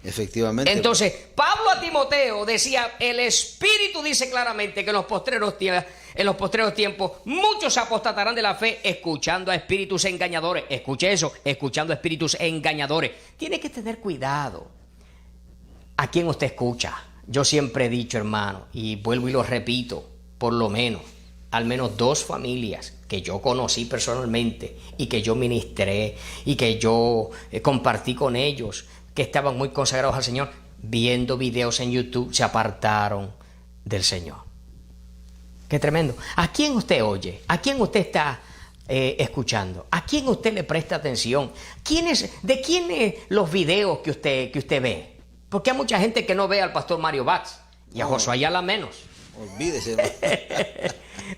Efectivamente. Entonces, Pablo a Timoteo decía, el Espíritu dice claramente que en los postreros tiempos muchos apostatarán de la fe escuchando a espíritus engañadores. Escuche eso, escuchando a espíritus engañadores. Tiene que tener cuidado a quién usted escucha. Yo siempre he dicho, hermano, y vuelvo y lo repito, por lo menos, al menos 2 familias que yo conocí personalmente y que yo ministré y que yo compartí con ellos, que estaban muy consagrados al Señor, viendo videos en YouTube, se apartaron del Señor. Qué tremendo. ¿A quién usted oye? ¿A quién usted está escuchando? ¿A quién usted le presta atención? ¿De quién es los videos que usted ve? Porque hay mucha gente que no ve al pastor Mario Batts y a Josué Ayala menos. Olvídese.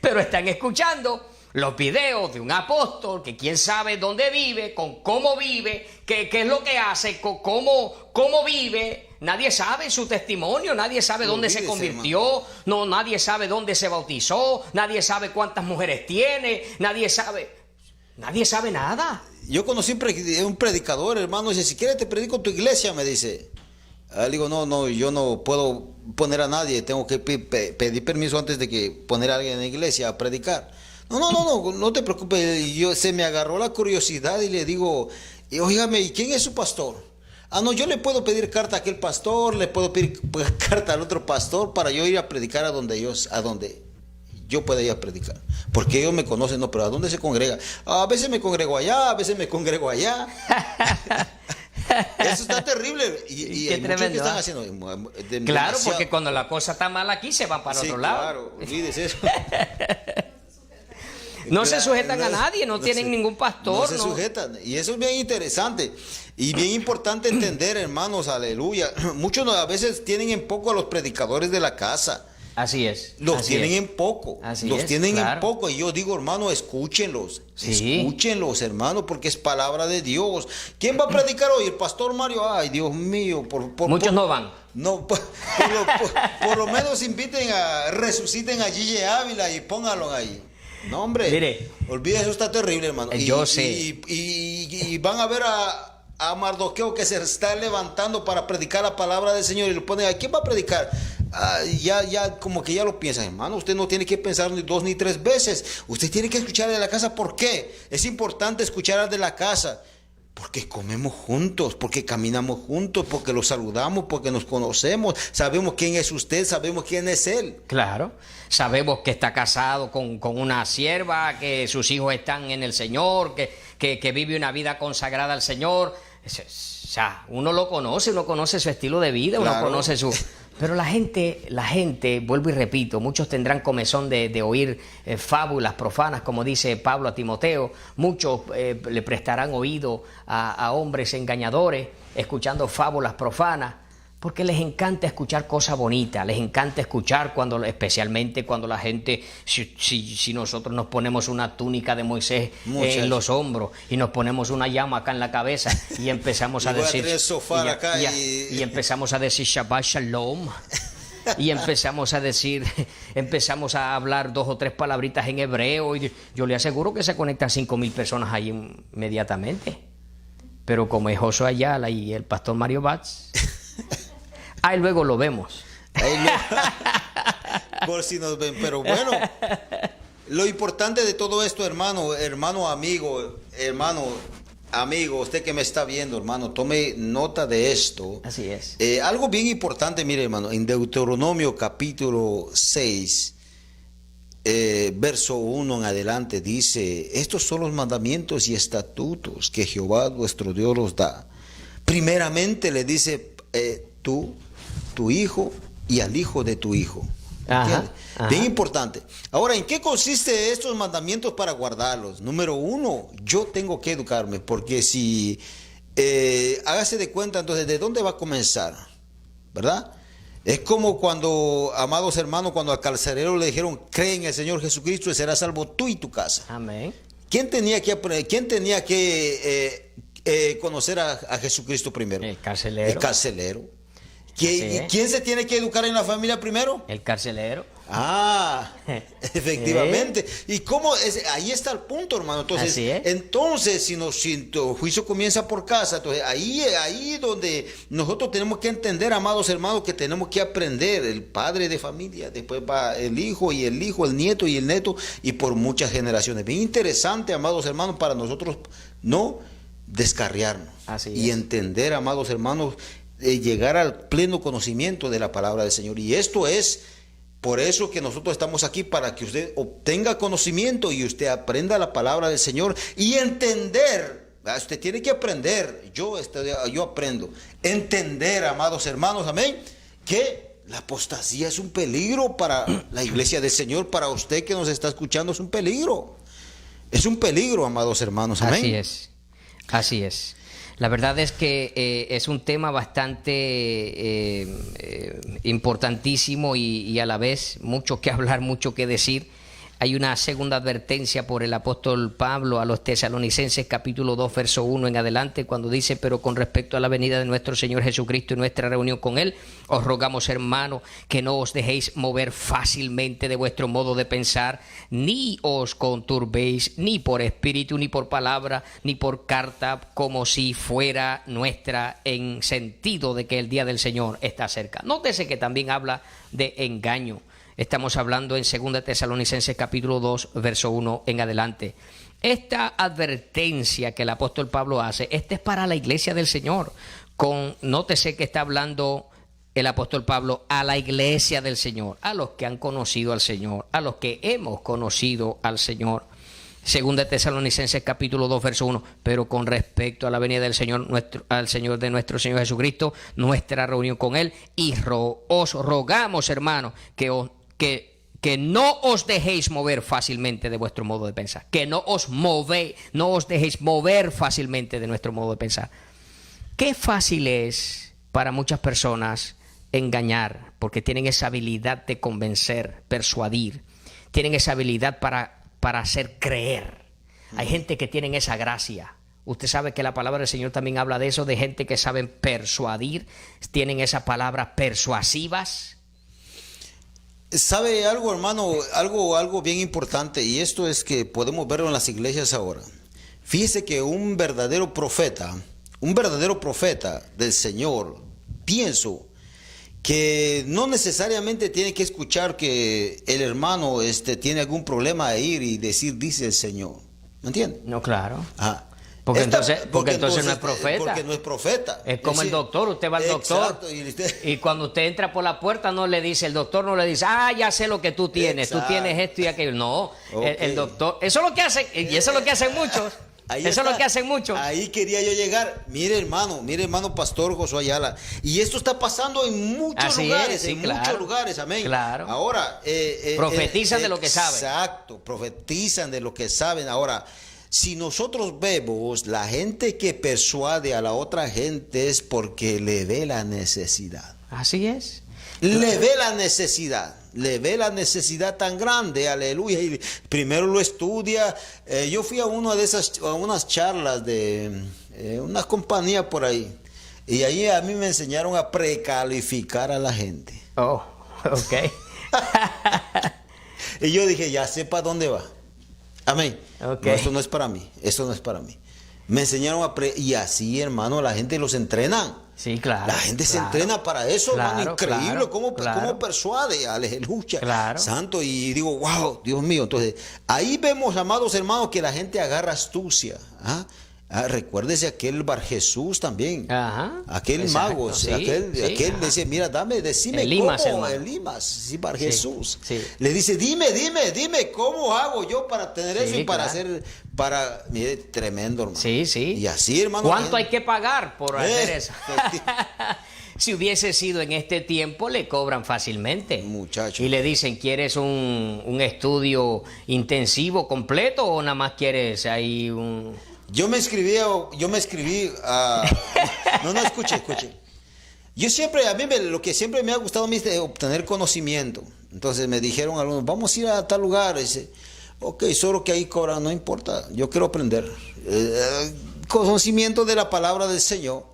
Pero están escuchando los videos de un apóstol que quién sabe dónde vive, con cómo vive, qué es lo que hace, cómo vive. Nadie sabe su testimonio, nadie sabe dónde se convirtió, no, nadie sabe dónde se bautizó, nadie sabe cuántas mujeres tiene, nadie sabe nada. Yo conocí un predicador, hermano, dice, si quieres te predico en tu iglesia, me dice. Le digo, no, yo no puedo poner a nadie, tengo que pedir permiso antes de que poner a alguien en la iglesia a predicar. No te preocupes, se me agarró la curiosidad y le digo, óigame, ¿y quién es su pastor? No, yo le puedo pedir carta a aquel pastor, le puedo pedir carta al otro pastor para yo ir a predicar a donde yo pueda ir a predicar. Porque ellos me conocen, no, pero ¿a dónde se congrega? A veces me congrego allá, a veces me congrego allá. Eso está terrible. Y hay muchos que están haciendo claro, porque cuando la cosa está mal aquí se van para otro lado. Claro, olvídese eso. No se sujetan a nadie, no tienen ningún pastor. No se sujetan. Y eso es bien interesante y bien importante entender, hermanos, aleluya. Muchos a veces tienen en poco a los predicadores de la casa. Así es. Los tienen en poco. Los tienen en poco. Y yo digo, hermano, escúchenlos. Sí. Escúchenlos, hermano, porque es palabra de Dios. ¿Quién va a predicar hoy? El pastor Mario. Ay, Dios mío. Muchos no van. No, por lo menos resuciten a Gille Ávila y pónganlo ahí. No, hombre. Mire. Olvida, eso está terrible, hermano. Yo sé. Y van a ver a Mardoqueo que se está levantando para predicar la palabra del Señor y lo ponen, ¿a quién va a predicar? Ya como que ya lo piensan, hermano. Usted no tiene que pensar ni 2 ni 3 veces. Usted tiene que escuchar de la casa. ¿Por qué? Es importante escuchar de la casa. Porque comemos juntos, porque caminamos juntos, porque los saludamos, porque nos conocemos, sabemos quién es usted, sabemos quién es él. Claro, sabemos que está casado con una sierva, que sus hijos están en el Señor, que vive una vida consagrada al Señor. O sea, uno lo conoce, uno conoce su estilo de vida, claro. Uno conoce su... Pero la gente, vuelvo y repito, muchos tendrán comezón de oír fábulas profanas, como dice Pablo a Timoteo. Muchos le prestarán oído a hombres engañadores, escuchando fábulas profanas, porque les encanta escuchar cosas bonitas, les encanta escuchar especialmente cuando la gente, si nosotros nos ponemos una túnica de Moisés en los hombros y nos ponemos una llama acá en la cabeza y empezamos a decir y empezamos a decir Shabbat Shalom y empezamos a hablar 2 o 3 palabritas en hebreo y yo le aseguro que se conectan 5,000 personas ahí inmediatamente. Pero como es Josué Ayala y el pastor Mario Batts, ahí luego lo vemos. Por si nos ven. Pero bueno, lo importante de todo esto, hermano, amigo, usted que me está viendo, hermano, tome nota de esto. Así es. Algo bien importante, mire, hermano, en Deuteronomio capítulo 6, verso 1 en adelante, dice, estos son los mandamientos y estatutos que Jehová vuestro Dios os da. Primeramente le dice, tú, tu hijo y al hijo de tu hijo. Ajá. Bien importante. Ahora, ¿en qué consiste estos mandamientos para guardarlos? Número 1, yo tengo que educarme, porque si hágase de cuenta, entonces, ¿de dónde va a comenzar? ¿Verdad? Es como cuando, amados hermanos, cuando al carcelero le dijeron, cree en el Señor Jesucristo y serás salvo tú y tu casa. Amén. ¿Quién tenía que conocer a Jesucristo primero? El carcelero. El carcelero. ¿Quién se tiene que educar en la familia primero? El carcelero. Efectivamente. ¿Y cómo es? Ahí está el punto, hermano. Entonces, si tu juicio comienza por casa, entonces ahí donde nosotros tenemos que entender, amados hermanos, que tenemos que aprender. El padre de familia, después va el hijo, el nieto y el neto, y por muchas generaciones. Bien interesante, amados hermanos, para nosotros no descarriarnos. Y entender, amados hermanos, llegar al pleno conocimiento de la palabra del Señor. Y esto es por eso que nosotros estamos aquí, para que usted obtenga conocimiento y usted aprenda la palabra del Señor y entender. Usted tiene que aprender. Yo aprendo. Entender, amados hermanos, amén, que la apostasía es un peligro para la iglesia del Señor. Para usted que nos está escuchando es un peligro. Es un peligro, amados hermanos. Amén. Así es, así es. La verdad es que es un tema bastante importantísimo y a la vez mucho que hablar, mucho que decir. Hay una segunda advertencia por el apóstol Pablo a los tesalonicenses, capítulo 2, verso 1 en adelante, cuando dice: pero con respecto a la venida de nuestro Señor Jesucristo y nuestra reunión con Él, os rogamos, hermanos, que no os dejéis mover fácilmente de vuestro modo de pensar, ni os conturbéis, ni por espíritu, ni por palabra, ni por carta, como si fuera nuestra, en sentido de que el día del Señor está cerca. Nótese que también habla de engaño. Estamos hablando en 2 Tesalonicenses capítulo 2, verso 1 en adelante. Esta advertencia que el apóstol Pablo hace, esta es para la iglesia del Señor. Nótese que está hablando el apóstol Pablo a la iglesia del Señor, a los que han conocido al Señor, a los que hemos conocido al Señor. 2 Tesalonicenses capítulo 2, verso 1. Pero con respecto a la venida del Señor, al Señor de nuestro Señor Jesucristo, nuestra reunión con Él, y os rogamos, hermanos, que no os dejéis mover fácilmente de vuestro modo de pensar. Que no os dejéis mover fácilmente de nuestro modo de pensar. Qué fácil es para muchas personas engañar, porque tienen esa habilidad de convencer, persuadir. Tienen esa habilidad para hacer creer. Hay gente que tienen esa gracia. Usted sabe que la palabra del Señor también habla de eso, de gente que saben persuadir, tienen esa palabra persuasivas. ¿Sabe algo, hermano? Algo bien importante, y esto es que podemos verlo en las iglesias ahora. Fíjese que un verdadero profeta del Señor, pienso que no necesariamente tiene que escuchar que el hermano tiene algún problema de ir y decir, dice el Señor. ¿Me entiende? No, claro. Ajá. Porque entonces no es profeta. Porque no es profeta. Es como el doctor, usted va al doctor. Y cuando usted entra por la puerta el doctor no le dice, ya sé lo que tú tienes, tú tienes esto y aquello. No, el doctor, eso es lo que hacen, y eso es lo que hacen muchos. Eso es lo que hacen muchos. Ahí quería yo llegar. Mire hermano Pastor Josué Ayala. Y esto está pasando en muchos lugares, muchos lugares, amén. Claro. Ahora, profetizan de lo que saben. Exacto, profetizan de lo que saben. Ahora, si nosotros vemos la gente que persuade a la otra gente es porque le ve la necesidad. Así es. Le ve la necesidad tan grande, aleluya, y primero lo estudia. Yo fui a unas charlas de una compañía por ahí, y ahí a mí me enseñaron a precalificar a la gente. Oh, ok. Y yo dije, ya sé para dónde va. Amén. Okay. No, esto no es para mí. Me enseñaron y así, hermano, la gente los entrenan. Sí, claro. La gente se entrena para eso, claro, hermano. Increíble claro, cómo persuade, aleluya. Claro. Santo, y digo, wow, Dios mío. Entonces, ahí vemos, amados hermanos, que la gente agarra astucia. Recuérdese aquel Bar Jesús también. Ajá. Aquel Exacto, mago, sí, aquel decía, mira, decime Elimas, cómo. hermano. Elimas, sí, Bar Jesús. Sí. Le dice, dime, cómo hago yo para tener eso y para claro. mire, tremendo, hermano. Sí. Y así, hermano. ¿Cuánto hay que pagar por hacer eso? Efectivamente. Si hubiese sido en este tiempo, le cobran fácilmente. Muchacho. Y le dicen, ¿quieres un estudio intensivo completo o nada más quieres ahí un...? Yo me escribí a... No, escuche. Yo siempre, lo que siempre me ha gustado a mí es obtener conocimiento. Entonces me dijeron algunos, vamos a ir a tal lugar. Y dice, ok, solo que ahí cobran, no importa, yo quiero aprender. Conocimiento de la palabra del Señor.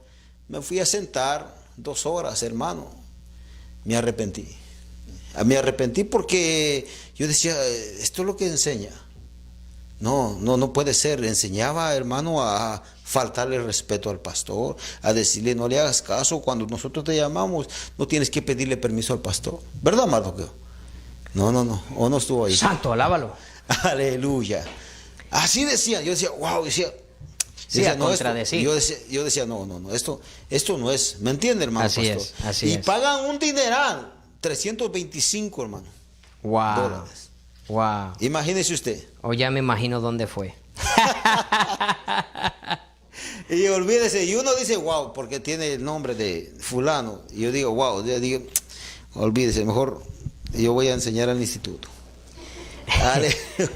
Me fui a sentar 2 horas, hermano. Me arrepentí. Me arrepentí porque yo decía, esto es lo que enseña. No puede ser. Enseñaba, hermano, a faltarle respeto al pastor, a decirle, no le hagas caso, cuando nosotros te llamamos, no tienes que pedirle permiso al pastor. ¿Verdad, Mardoqueo? No, o no estuvo ahí. Santo, alábalo. Aleluya. Así decía, yo decía, wow, decía, no, yo decía, no, esto no es, ¿me entiende, hermano? Así pastor? es, así y es. pagan un dineral, 325, hermano. Wow. Dólares. Wow. Imagínese usted. O ya me imagino dónde fue. Y olvídese, y uno dice, wow, porque tiene el nombre de fulano. Y yo digo, wow, olvídese, mejor yo voy a enseñar al instituto.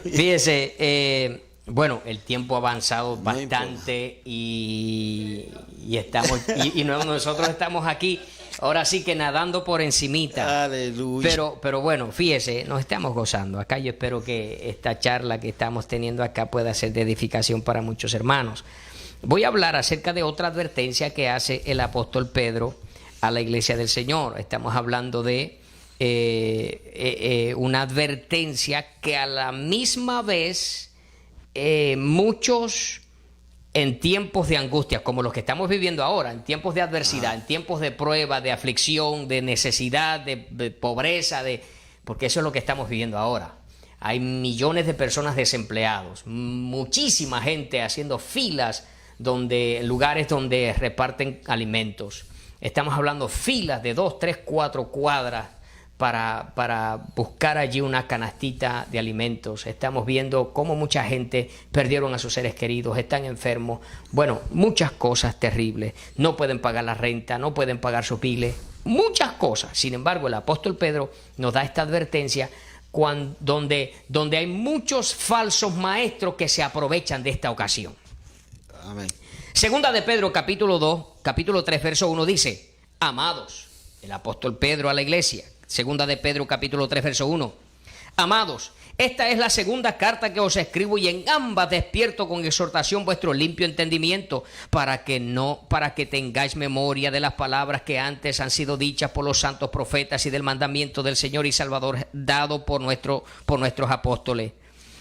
Fíjese, Bueno, el tiempo ha avanzado bastante y nosotros estamos aquí, ahora sí que nadando por encimita. Aleluya. Pero bueno, fíjese, nos estamos gozando. Acá yo espero que esta charla que estamos teniendo acá pueda ser de edificación para muchos hermanos. Voy a hablar acerca de otra advertencia que hace el apóstol Pedro a la iglesia del Señor. Estamos hablando de una advertencia que a la misma vez muchos en tiempos de angustia, como los que estamos viviendo ahora, en tiempos de adversidad, en tiempos de prueba, de aflicción, de necesidad, de pobreza, porque eso es lo que estamos viviendo ahora. Hay millones de personas desempleados, muchísima gente haciendo filas lugares donde reparten alimentos. Estamos hablando filas de 2, 3, 4 cuadras para buscar allí una canastita de alimentos. Estamos viendo cómo mucha gente perdieron a sus seres queridos, están enfermos. Bueno, muchas cosas terribles. No pueden pagar la renta, no pueden pagar sus biles, muchas cosas. Sin embargo, el apóstol Pedro nos da esta advertencia donde hay muchos falsos maestros que se aprovechan de esta ocasión. Amén. Segunda de Pedro, capítulo 3, verso 1 dice: amados, el apóstol Pedro a la iglesia. Segunda de Pedro, capítulo 3, verso 1. Amados, esta es la segunda carta que os escribo, y en ambas despierto con exhortación vuestro limpio entendimiento, para que tengáis memoria de las palabras que antes han sido dichas por los santos profetas, y del mandamiento del Señor y Salvador dado por nuestros apóstoles.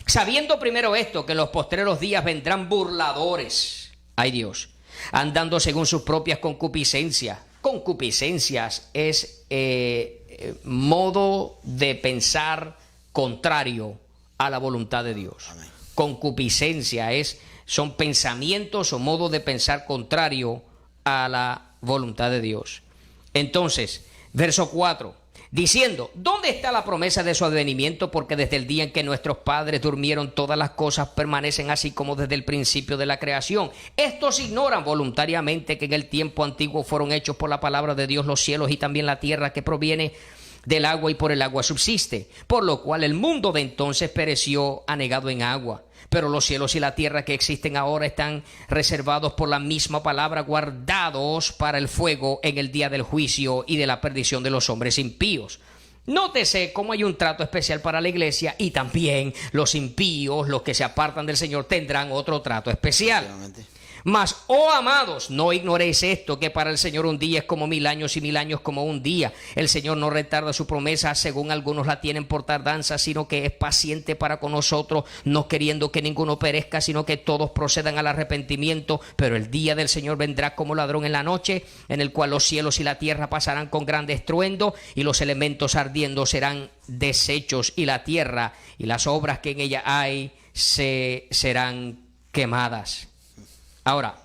Sabiendo primero esto, que en los postreros días vendrán burladores, ay Dios, andando según sus propias concupiscencias. Concupiscencias es modo de pensar contrario a la voluntad de Dios. Amén. Concupiscencia son pensamientos o modo de pensar contrario a la voluntad de Dios. Entonces, verso 4, diciendo: ¿dónde está la promesa de su advenimiento? Porque desde el día en que nuestros padres durmieron, todas las cosas permanecen así como desde el principio de la creación. Estos ignoran voluntariamente que en el tiempo antiguo fueron hechos por la palabra de Dios los cielos y también la tierra, que proviene del agua y por el agua subsiste, por lo cual el mundo de entonces pereció anegado en agua. Pero los cielos y la tierra que existen ahora están reservados por la misma palabra, guardados para el fuego en el día del juicio y de la perdición de los hombres impíos. Nótese cómo hay un trato especial para la iglesia, y también los impíos, los que se apartan del Señor, tendrán otro trato especial. Mas, oh amados, no ignoréis esto, que para el Señor un día es como 1000 años y 1000 años como un día. El Señor no retarda su promesa, según algunos la tienen por tardanza, sino que es paciente para con nosotros, no queriendo que ninguno perezca, sino que todos procedan al arrepentimiento. Pero el día del Señor vendrá como ladrón en la noche, en el cual los cielos y la tierra pasarán con grande estruendo, y los elementos ardiendo serán deshechos, y la tierra y las obras que en ella hay serán quemadas. Ahora,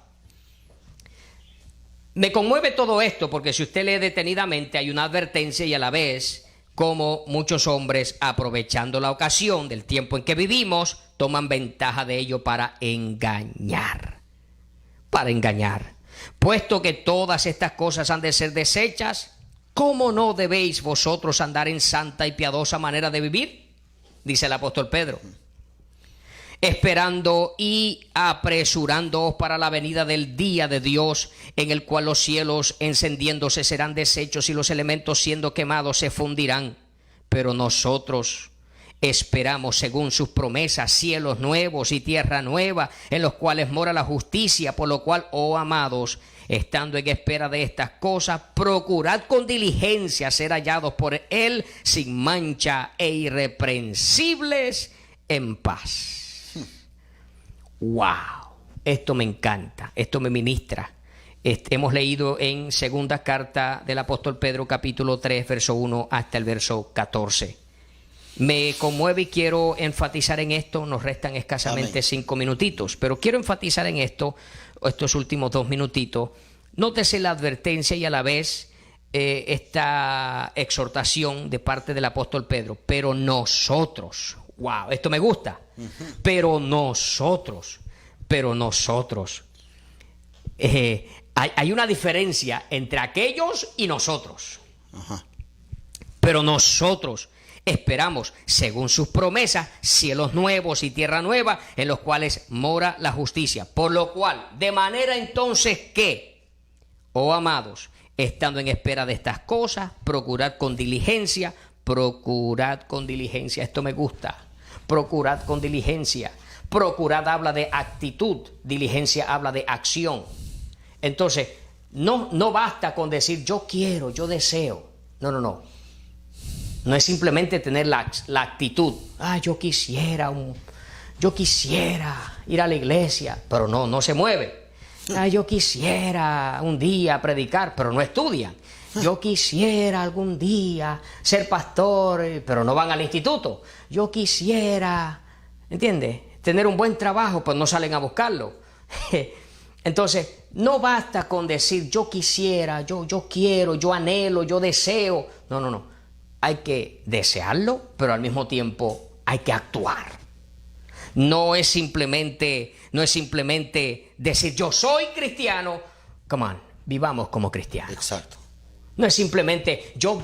me conmueve todo esto porque si usted lee detenidamente hay una advertencia, y a la vez como muchos hombres, aprovechando la ocasión del tiempo en que vivimos, toman ventaja de ello para engañar. Puesto que todas estas cosas han de ser deshechas, ¿cómo no debéis vosotros andar en santa y piadosa manera de vivir? Dice el apóstol Pedro. Esperando y apresurándoos para la venida del día de Dios, en el cual los cielos encendiéndose serán deshechos y los elementos siendo quemados se fundirán. Pero nosotros esperamos, según sus promesas, cielos nuevos y tierra nueva, en los cuales mora la justicia. Por lo cual, oh amados, estando en espera de estas cosas, procurad con diligencia ser hallados por Él sin mancha e irreprensibles en paz. ¡Wow! Esto me encanta, esto me ministra. Hemos leído en segunda carta del apóstol Pedro, capítulo 3, verso 1 hasta el verso 14. Me conmueve y quiero enfatizar en esto. Nos restan escasamente 5 minutitos, pero quiero enfatizar en esto, estos últimos 2 minutitos. Nótese la advertencia y a la vez esta exhortación de parte del apóstol Pedro. Pero nosotros, wow, esto me gusta. Pero nosotros, hay una diferencia entre aquellos y nosotros. Pero nosotros Esperamos, según sus promesas, cielos nuevos y tierra nueva, en los cuales mora la justicia. Por lo cual, de manera entonces que, oh amados, estando en espera de estas cosas, procurad con diligencia, esto me gusta, procurad con diligencia. Procurad habla de actitud, diligencia habla de acción. Entonces, no basta con decir yo quiero, yo deseo. No. No es simplemente tener la actitud. Yo quisiera ir a la iglesia, pero no se mueve. Yo quisiera un día predicar, pero no estudian. Yo quisiera algún día ser pastor, pero no van al instituto. Yo quisiera, ¿entiendes?, tener un buen trabajo, pues no salen a buscarlo. Entonces, no basta con decir yo quisiera, yo quiero, yo anhelo, yo deseo. No. Hay que desearlo, pero al mismo tiempo hay que actuar. No es simplemente decir yo soy cristiano. Come on, vivamos como cristianos. Exacto. No es simplemente yo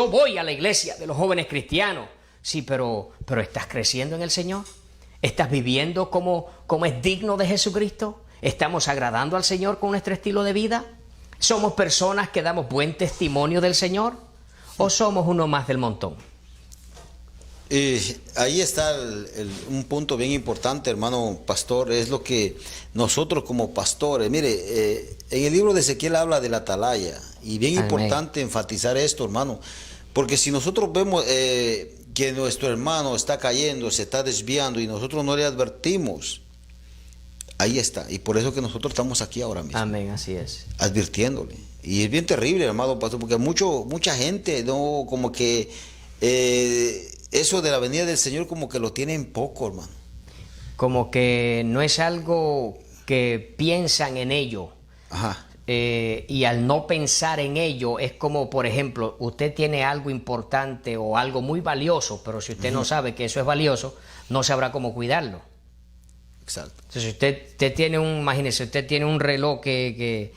voy a la iglesia de los jóvenes cristianos. Sí, pero ¿estás creciendo en el Señor? ¿Estás viviendo como es digno de Jesucristo? ¿Estamos agradando al Señor con nuestro estilo de vida? ¿Somos personas que damos buen testimonio del Señor? ¿O somos uno más del montón? Ahí está un punto bien importante, hermano pastor, es lo que nosotros como pastores, mire, en el libro de Ezequiel habla de la atalaya, y bien importante enfatizar esto, hermano, porque si nosotros vemos que nuestro hermano está cayendo, se está desviando y nosotros no le advertimos, ahí está. Y por eso que nosotros estamos aquí ahora mismo. Amén, así es. Advirtiéndole. Y es bien terrible, hermano pastor, porque mucha gente, no, como que eso de la venida del Señor como que lo tienen poco, hermano. Como que no es algo que piensan en ello. Ajá. Y al no pensar en ello, es como, por ejemplo, usted tiene algo importante o algo muy valioso, pero si usted no sabe que eso es valioso, no sabrá cómo cuidarlo. Exacto. Entonces, si usted tiene imagínese, usted tiene un reloj que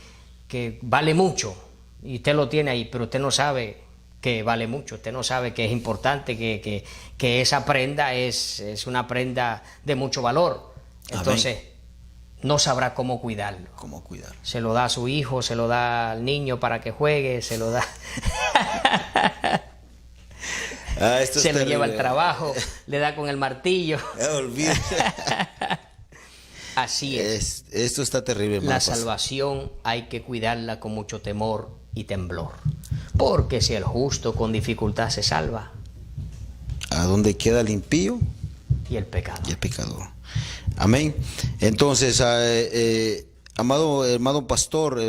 vale mucho y usted lo tiene ahí, pero usted no sabe que vale mucho, usted no sabe que es importante, que esa prenda es una prenda de mucho valor. Entonces, no sabrá cómo cuidarlo. ¿Cómo cuidarlo? Se lo da a su hijo, se lo da al niño para que juegue, se lo da... se lo lleva al trabajo, le da con el martillo. Así es. Esto está terrible, hermano. La salvación hay que cuidarla con mucho temor y temblor. Porque si el justo con dificultad se salva, ¿a dónde queda el impío? Y el pecador. Y el pecador. Amén. Entonces, amado hermano pastor,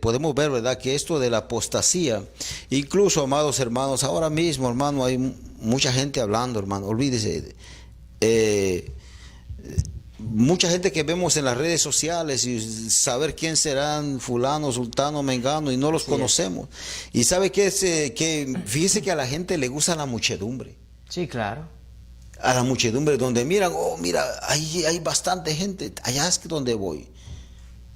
podemos ver, ¿verdad?, que esto de la apostasía, incluso, amados hermanos, ahora mismo, hermano, hay mucha gente hablando, hermano, olvídese, mucha gente que vemos en las redes sociales y saber quién serán fulano, sultano, mengano, y no los conocemos. Y sabe que fíjese que a la gente le gusta la muchedumbre. Sí, claro. A la muchedumbre, donde miran, mira, ahí hay bastante gente, allá es donde voy.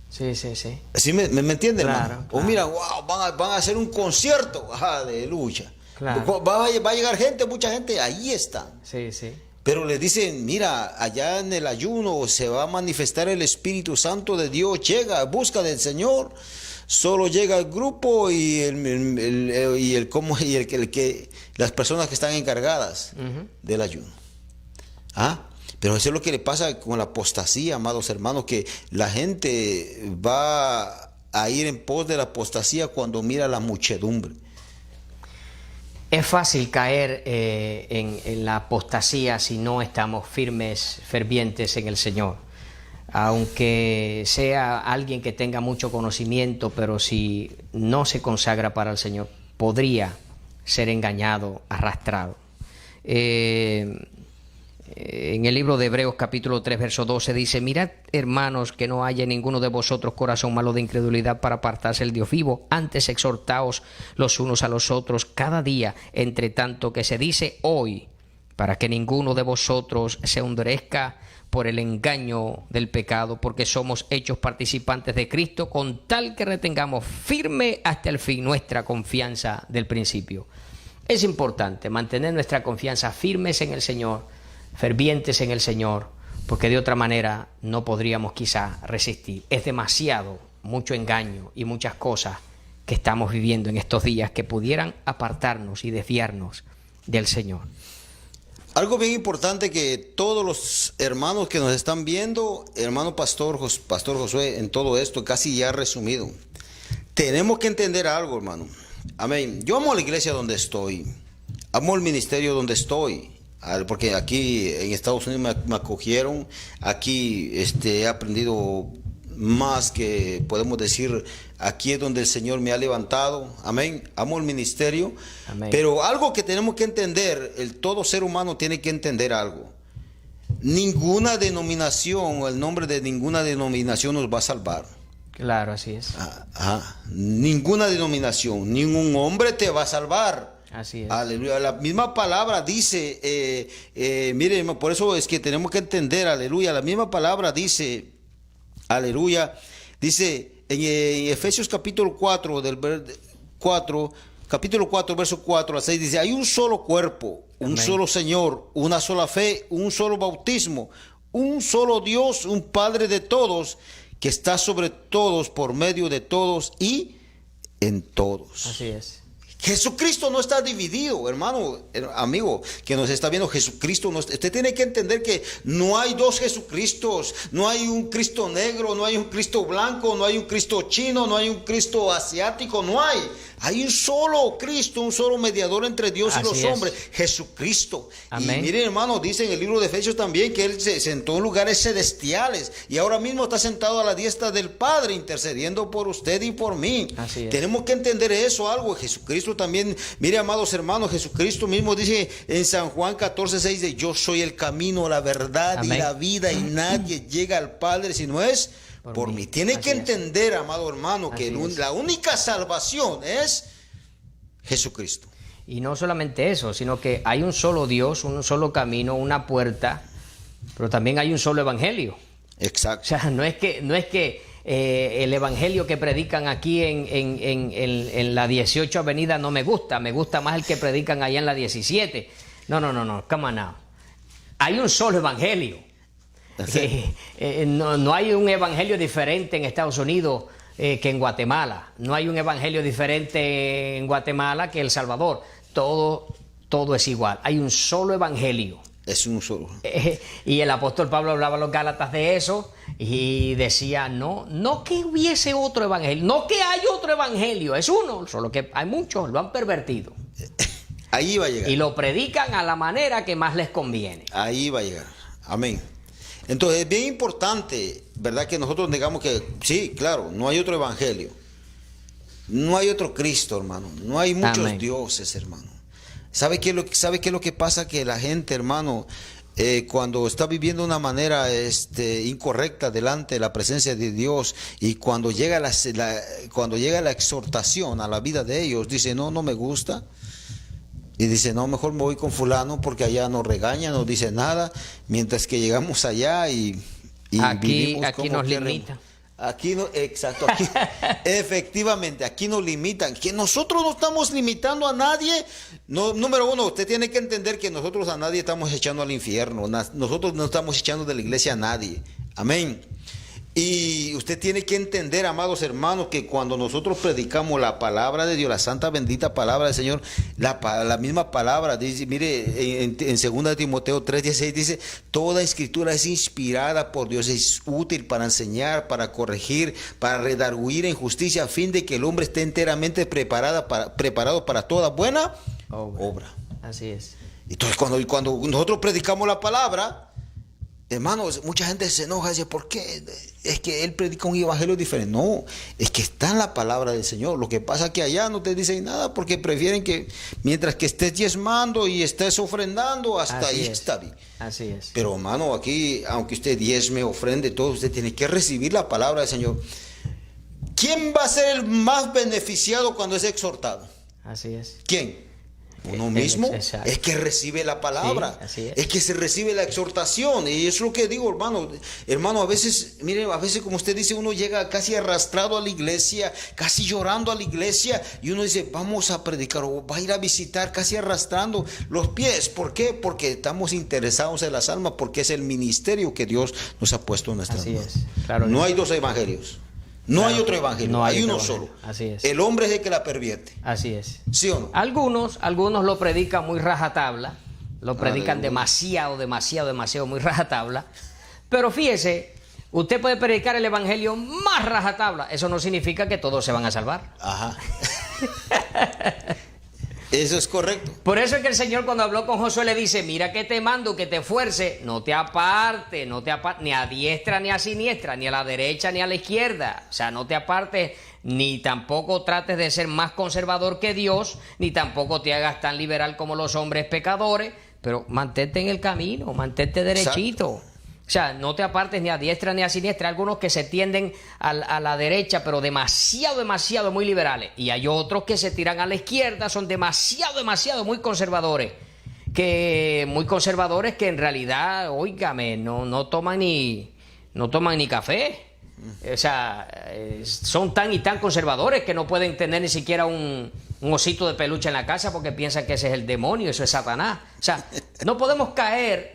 Sí. ¿Sí me entiende, claro, hermano? Claro. O mira, wow, van a hacer un concierto, aleluya. Claro. Va a llegar gente, mucha gente, ahí están. Sí. Pero le dicen, mira, allá en el ayuno se va a manifestar el Espíritu Santo de Dios, llega, busca del Señor. Solo llega el grupo y las personas que están encargadas del ayuno. Pero eso es lo que le pasa con la apostasía, amados hermanos, que la gente va a ir en pos de la apostasía cuando mira la muchedumbre. Es fácil caer en la apostasía si no estamos firmes, fervientes en el Señor. Aunque sea alguien que tenga mucho conocimiento, pero si no se consagra para el Señor, podría ser engañado, arrastrado. En el libro de Hebreos capítulo 3 verso 12 dice: mirad, hermanos, que no haya en ninguno de vosotros corazón malo de incredulidad para apartarse del Dios vivo, antes exhortaos los unos a los otros cada día, entre tanto que se dice hoy, para que ninguno de vosotros se endurezca por el engaño del pecado, porque somos hechos participantes de Cristo, con tal que retengamos firme hasta el fin nuestra confianza del principio. Es importante mantener nuestra confianza firmes en el Señor, fervientes en el Señor, porque de otra manera no podríamos quizá resistir. Es demasiado, mucho engaño y muchas cosas que estamos viviendo en estos días que pudieran apartarnos y desviarnos del Señor. Algo bien importante que todos los hermanos que nos están viendo, hermano Pastor Josué, en todo esto casi ya resumido. Tenemos que entender algo, hermano. Amén. Yo amo la iglesia donde estoy, amo el ministerio donde estoy, porque aquí en Estados Unidos me acogieron, aquí he aprendido más que podemos decir, aquí es donde el Señor me ha levantado, amén, amo el ministerio, amén. Pero algo que tenemos que entender, todo ser humano tiene que entender algo, ninguna denominación, el nombre de ninguna denominación nos va a salvar. Claro, así es. Ninguna denominación, ningún hombre te va a salvar. Así es. Aleluya. La misma palabra dice, miren, por eso es que tenemos que entender, aleluya, la misma palabra dice, aleluya, dice en Efesios capítulo 4, capítulo 4, verso 4 al 6, dice, hay un solo cuerpo, un Amén. Solo Señor, una sola fe, un solo bautismo, un solo Dios, un Padre de todos, que está sobre todos, por medio de todos y en todos. Así es. Jesucristo no está dividido, hermano, amigo, que nos está viendo. Jesucristo no está, usted tiene que entender que no hay dos Jesucristos, no hay un Cristo negro, no hay un Cristo blanco, no hay un Cristo chino, no hay un Cristo asiático, no hay. Hay un solo Cristo, un solo mediador entre Dios y los hombres, Jesucristo. Amén. Y miren, hermano, dice en el libro de Efesios también que Él se sentó en lugares celestiales y ahora mismo está sentado a la diestra del Padre, intercediendo por usted y por mí. Tenemos que entender eso, algo. Jesucristo también, mire, amados hermanos, Jesucristo mismo dice en San Juan 14:6, de yo soy el camino, la verdad Amén. Y la vida, y nadie llega al Padre si no es por mí. Tiene Así que entender, es. Amado hermano, que la única salvación es Jesucristo. Y no solamente eso, sino que hay un solo Dios, un solo camino, una puerta, pero también hay un solo evangelio. Exacto. O sea, no es que el evangelio que predican aquí en la 18 Avenida no me gusta más el que predican allá en la 17. No, come on now. Hay un solo evangelio. No hay un evangelio diferente en Estados Unidos que en Guatemala. No hay un evangelio diferente en Guatemala que El Salvador. Todo es igual. Hay un solo evangelio. Es un solo. Y el apóstol Pablo hablaba a los Gálatas de eso y decía, no que hubiese otro evangelio, no que hay otro evangelio, es uno, solo que hay muchos, lo han pervertido. Ahí va a llegar. Y lo predican a la manera que más les conviene. Ahí va a llegar. Amén. Entonces es bien importante, ¿verdad? Que nosotros digamos que, sí, claro, no hay otro evangelio. No hay otro Cristo, hermano. No hay muchos Amén. Dioses, hermano. ¿Sabe qué es lo que pasa? Que la gente, hermano, cuando está viviendo de una manera incorrecta delante de la presencia de Dios y cuando llega la exhortación a la vida de ellos, dice, no me gusta. Y dice, no, mejor me voy con fulano porque allá nos regaña, no dice nada, mientras que llegamos allá y aquí nos limita. Aquí no, exacto, aquí, efectivamente, aquí nos limitan, que nosotros no estamos limitando a nadie. No, número uno, usted tiene que entender que nosotros a nadie estamos echando al infierno, nosotros no estamos echando de la iglesia a nadie, amén. Y usted tiene que entender, amados hermanos, que cuando nosotros predicamos la palabra de Dios, la santa bendita palabra del Señor, la misma palabra, dice, mire, en 2 Timoteo 3:16 dice, toda escritura es inspirada por Dios, es útil para enseñar, para corregir, para redarguir en justicia, a fin de que el hombre esté enteramente preparado para toda buena obra. Así es. Entonces, cuando nosotros predicamos la palabra, hermanos, mucha gente se enoja y dice, ¿por qué? Es que él predica un evangelio diferente. No, es que está en la palabra del Señor. Lo que pasa es que allá no te dicen nada porque prefieren que mientras que estés diezmando y estés ofrendando, hasta ahí está bien. Así es. Pero hermano, aquí, aunque usted diezme, ofrende, todo, usted tiene que recibir la palabra del Señor. ¿Quién va a ser el más beneficiado cuando es exhortado? Así es. ¿Quién? uno mismo, Exacto. es que recibe la palabra, Sí, es que se recibe la exhortación, y es lo que digo, hermano, a veces, mire, a veces como usted dice, uno llega casi arrastrado a la iglesia, casi llorando a la iglesia, y uno dice, vamos a predicar, o va a ir a visitar, casi arrastrando los pies. ¿Por qué? Porque estamos interesados en las almas, porque es el ministerio que Dios nos ha puesto en nuestras manos. Así es, claro. No hay dos evangelios. No hay otro evangelio, no hay uno otro solo. evangelio. Así es. El hombre es el que la pervierte. Así es. ¿Sí o no? Algunos lo predican muy rajatabla, lo predican Aleluya. demasiado, muy rajatabla. Pero fíjese, usted puede predicar el evangelio más rajatabla. Eso no significa que todos se van a salvar. Ajá. Eso es correcto. Por eso es que el Señor, cuando habló con Josué, le dice: mira que te mando, que te esfuerce, no te aparte, ni a diestra ni a siniestra, ni a la derecha ni a la izquierda. O sea, no te apartes, ni tampoco trates de ser más conservador que Dios, ni tampoco te hagas tan liberal como los hombres pecadores, pero mantente en el camino, mantente derechito. Exacto. O sea, no te apartes ni a diestra ni a siniestra. Hay algunos que se tienden a la derecha, pero demasiado, muy liberales. Y hay otros que se tiran a la izquierda, son demasiado, muy conservadores. Que en realidad, óigame, no toman ni café. O sea, son tan y tan conservadores que no pueden tener ni siquiera un osito de peluche en la casa porque piensan que ese es el demonio, eso es Satanás. O sea, no podemos caer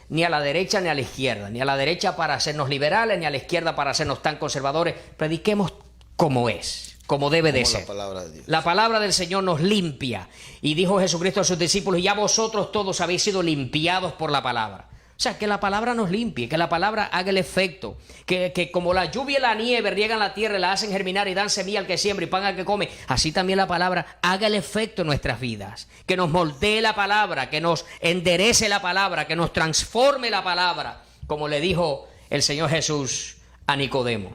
ni a la derecha ni a la izquierda, ni a la derecha para hacernos liberales, ni a la izquierda para hacernos tan conservadores. Prediquemos como es, como debe de ser. La palabra de Dios. La palabra del Señor nos limpia. Y dijo Jesucristo a sus discípulos: ya vosotros todos habéis sido limpiados por la palabra. O sea, que la palabra nos limpie, que la palabra haga el efecto, que como la lluvia y la nieve riegan la tierra y la hacen germinar y dan semilla al que siembra y pan al que come, así también la palabra haga el efecto en nuestras vidas, que nos moldee la palabra, que nos enderece la palabra, que nos transforme la palabra, como le dijo el Señor Jesús a Nicodemo.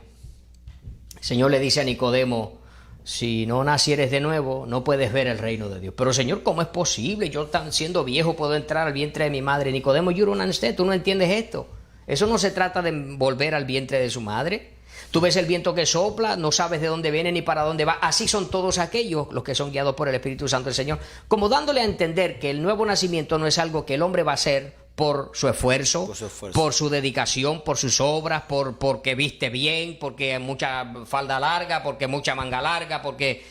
El Señor le dice a Nicodemo: si no nacieres de nuevo, no puedes ver el reino de Dios. Pero Señor, ¿cómo es posible? Yo siendo viejo puedo entrar al vientre de mi madre. Nicodemo, you don't understand, tú no entiendes esto. Eso no se trata de volver al vientre de su madre. Tú ves el viento que sopla, no sabes de dónde viene ni para dónde va. Así son todos aquellos los que son guiados por el Espíritu Santo del Señor. Como dándole a entender que el nuevo nacimiento no es algo que el hombre va a hacer por su esfuerzo, por su dedicación, por sus obras, porque viste bien, porque mucha falda larga, porque mucha manga larga, porque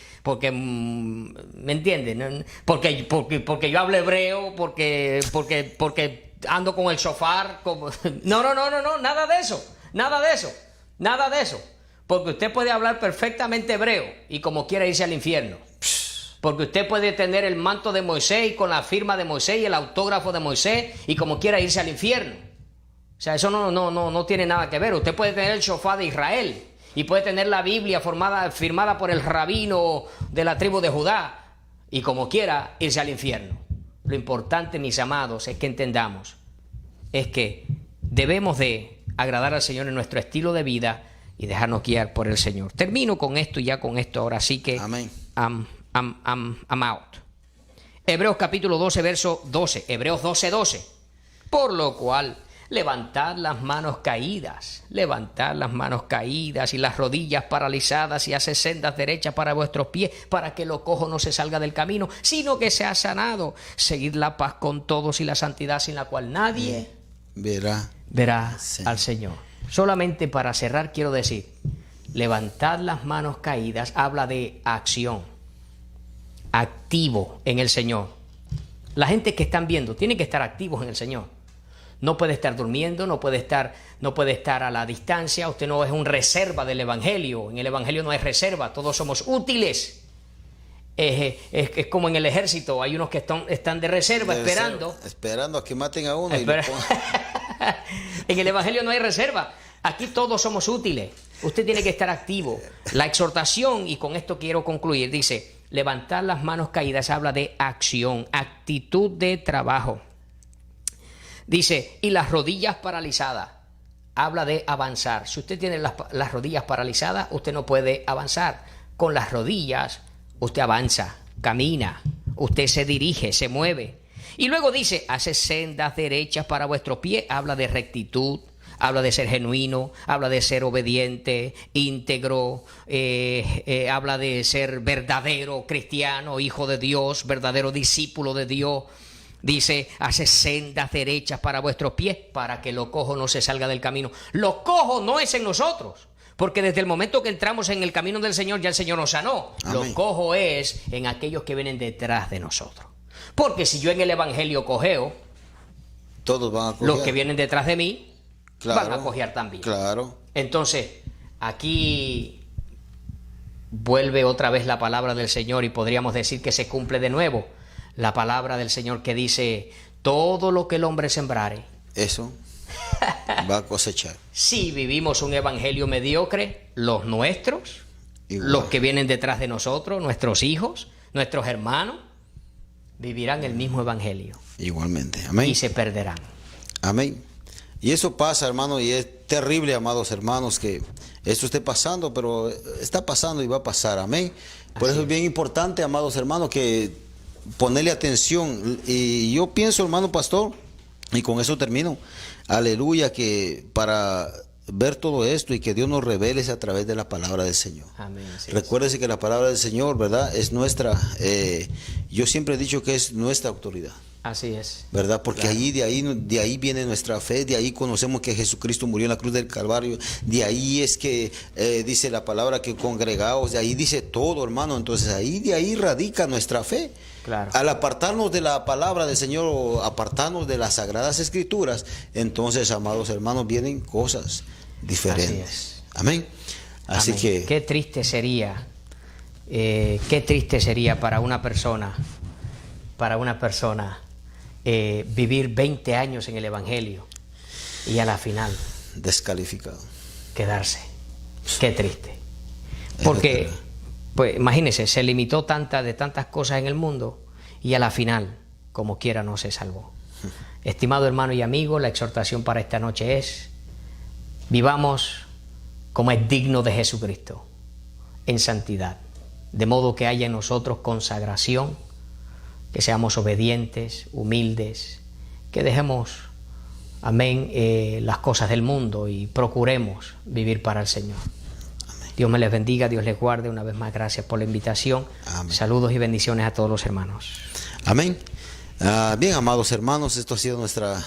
¿me entienden? Porque yo hablo hebreo, porque ando con el shofar. No, nada de eso. Porque usted puede hablar perfectamente hebreo y como quiera irse al infierno. Porque usted puede tener el manto de Moisés y con la firma de Moisés y el autógrafo de Moisés y como quiera irse al infierno. O sea, eso no tiene nada que ver. Usted puede tener el shofar de Israel y puede tener la Biblia firmada por el rabino de la tribu de Judá y como quiera irse al infierno. Lo importante, mis amados, es que entendamos, es que debemos de agradar al Señor en nuestro estilo de vida y dejarnos guiar por el Señor. Termino con esto y ya con esto ahora sí que... Amén. I'm out. Hebreos capítulo 12, verso 12. Hebreos 12. Por lo cual, levantad las manos caídas y las rodillas paralizadas y haced sendas derechas para vuestros pies, para que lo cojo no se salga del camino, sino que sea sanado. Seguid la paz con todos y la santidad, sin la cual nadie verá al Señor. Solamente para cerrar quiero decir, levantad las manos caídas habla de acción. Activo en el Señor. La gente que están viendo tiene que estar activos en el Señor. No puede estar durmiendo, no puede estar a la distancia. Usted no es un reserva del Evangelio. En el Evangelio no hay reserva, todos somos útiles. Es como en el ejército, hay unos que están de reserva esperando a que maten a uno. En el Evangelio no hay reserva. Aquí todos somos útiles. Usted tiene que estar activo. La exhortación, y con esto quiero concluir, dice: levantar las manos caídas habla de acción, actitud de trabajo. Dice, y las rodillas paralizadas habla de avanzar. Si usted tiene las rodillas paralizadas, usted no puede avanzar. Con las rodillas usted avanza, camina, usted se dirige, se mueve. Y luego dice, hace sendas derechas para vuestros pies, habla de rectitud, habla de ser genuino, habla de ser obediente, íntegro, habla de ser verdadero cristiano, hijo de Dios, verdadero discípulo de Dios. Dice, hace sendas derechas para vuestros pies, para que lo cojo no se salga del camino. Lo cojo no es en nosotros, porque desde el momento que entramos en el camino del Señor, ya el Señor nos sanó. Amén. Lo cojo es en aquellos que vienen detrás de nosotros. Porque si yo en el evangelio cojeo, Todos van a cojear. los que vienen detrás de mí Claro, van a cojear también. Claro. Entonces, aquí vuelve otra vez la palabra del Señor y podríamos decir que se cumple de nuevo la palabra del Señor que dice, todo lo que el hombre sembrare. Eso va a cosechar. Si vivimos un evangelio mediocre, los nuestros, Igual. los que vienen detrás de nosotros, nuestros hijos, nuestros hermanos, vivirán el mismo evangelio Igualmente. Amén. y se perderán. Amén. Y eso pasa, hermano, y es terrible, amados hermanos, que esto esté pasando, pero está pasando y va a pasar. Amén. Por eso es bien importante, amados hermanos, que ponerle atención. Y yo pienso, hermano pastor, y con eso termino, aleluya, que para ver todo esto y que Dios nos revele a través de la palabra del Señor. Amén. Así es. Recuérdese que la palabra del Señor, ¿verdad? Es nuestra, yo siempre he dicho que es nuestra autoridad. Así es. ¿Verdad? Porque Claro. de ahí viene nuestra fe, de ahí conocemos que Jesucristo murió en la cruz del Calvario, de ahí es que dice la palabra que congregaos, de ahí dice todo, hermano. Entonces de ahí radica nuestra fe. Claro. Al apartarnos de la palabra del Señor o apartarnos de las sagradas escrituras, entonces, amados hermanos, vienen cosas diferentes. Así es. Amén. Así Amén. que qué triste sería para una persona vivir 20 años en el evangelio y a la final descalificado. quedarse. Qué triste. Es Porque, verdad. pues imagínense, se limitó de tantas cosas en el mundo y a la final, como quiera, no se salvó. Estimado hermano y amigo, la exhortación para esta noche es: vivamos como es digno de Jesucristo, en santidad, de modo que haya en nosotros consagración, que seamos obedientes, humildes, que dejemos, amén, las cosas del mundo y procuremos vivir para el Señor. Dios me les bendiga, Dios les guarde. Una vez más, gracias por la invitación. Amén. Saludos y bendiciones a todos los hermanos. Amén. Bien, amados hermanos, esto ha sido nuestra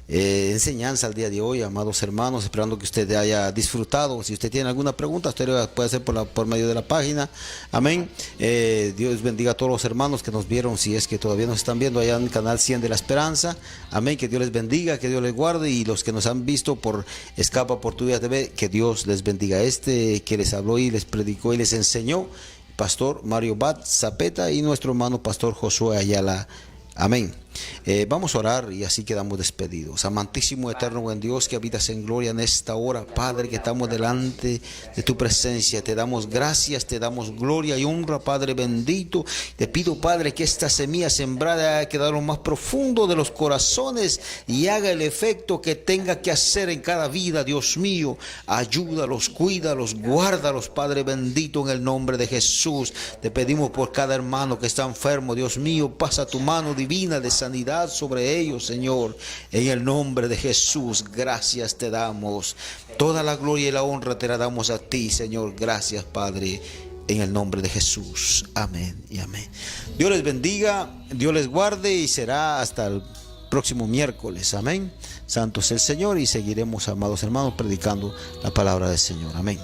enseñanza al día de hoy, amados hermanos, esperando que usted haya disfrutado. Si usted tiene alguna pregunta, usted lo puede hacer por medio de la página. Amén. Dios bendiga a todos los hermanos que nos vieron, si es que todavía nos están viendo allá en el canal 100 de la Esperanza. Amén. Que Dios les bendiga, que Dios les guarde, y los que nos han visto por Escapa por Tu Vida TV, que Dios les bendiga. Que les habló y les predicó y les enseñó, Pastor Mario Bat Zapeta, y nuestro hermano Pastor Josué Ayala. Amén. Vamos a orar y así quedamos despedidos. Amantísimo, eterno, buen Dios, que habitas en gloria en esta hora, Padre, que estamos delante de tu presencia. Te damos gracias, te damos gloria y honra, Padre bendito. Te pido, Padre, que esta semilla sembrada haya quedado lo más profundo de los corazones y haga el efecto que tenga que hacer en cada vida. Dios mío, ayúdalos, cuídalos, guárdalos, Padre bendito, en el nombre de Jesús. Te pedimos por cada hermano que está enfermo. Dios mío, pasa tu mano divina de sanidad sobre ellos, Señor, en el nombre de Jesús. Gracias te damos, toda la gloria y la honra te la damos a ti, Señor. Gracias, Padre, en el nombre de Jesús. Amén y amén. Dios les bendiga, Dios les guarde, y será hasta el próximo miércoles. Amén. Santo es el Señor, y seguiremos, amados hermanos, predicando la palabra del Señor. Amén.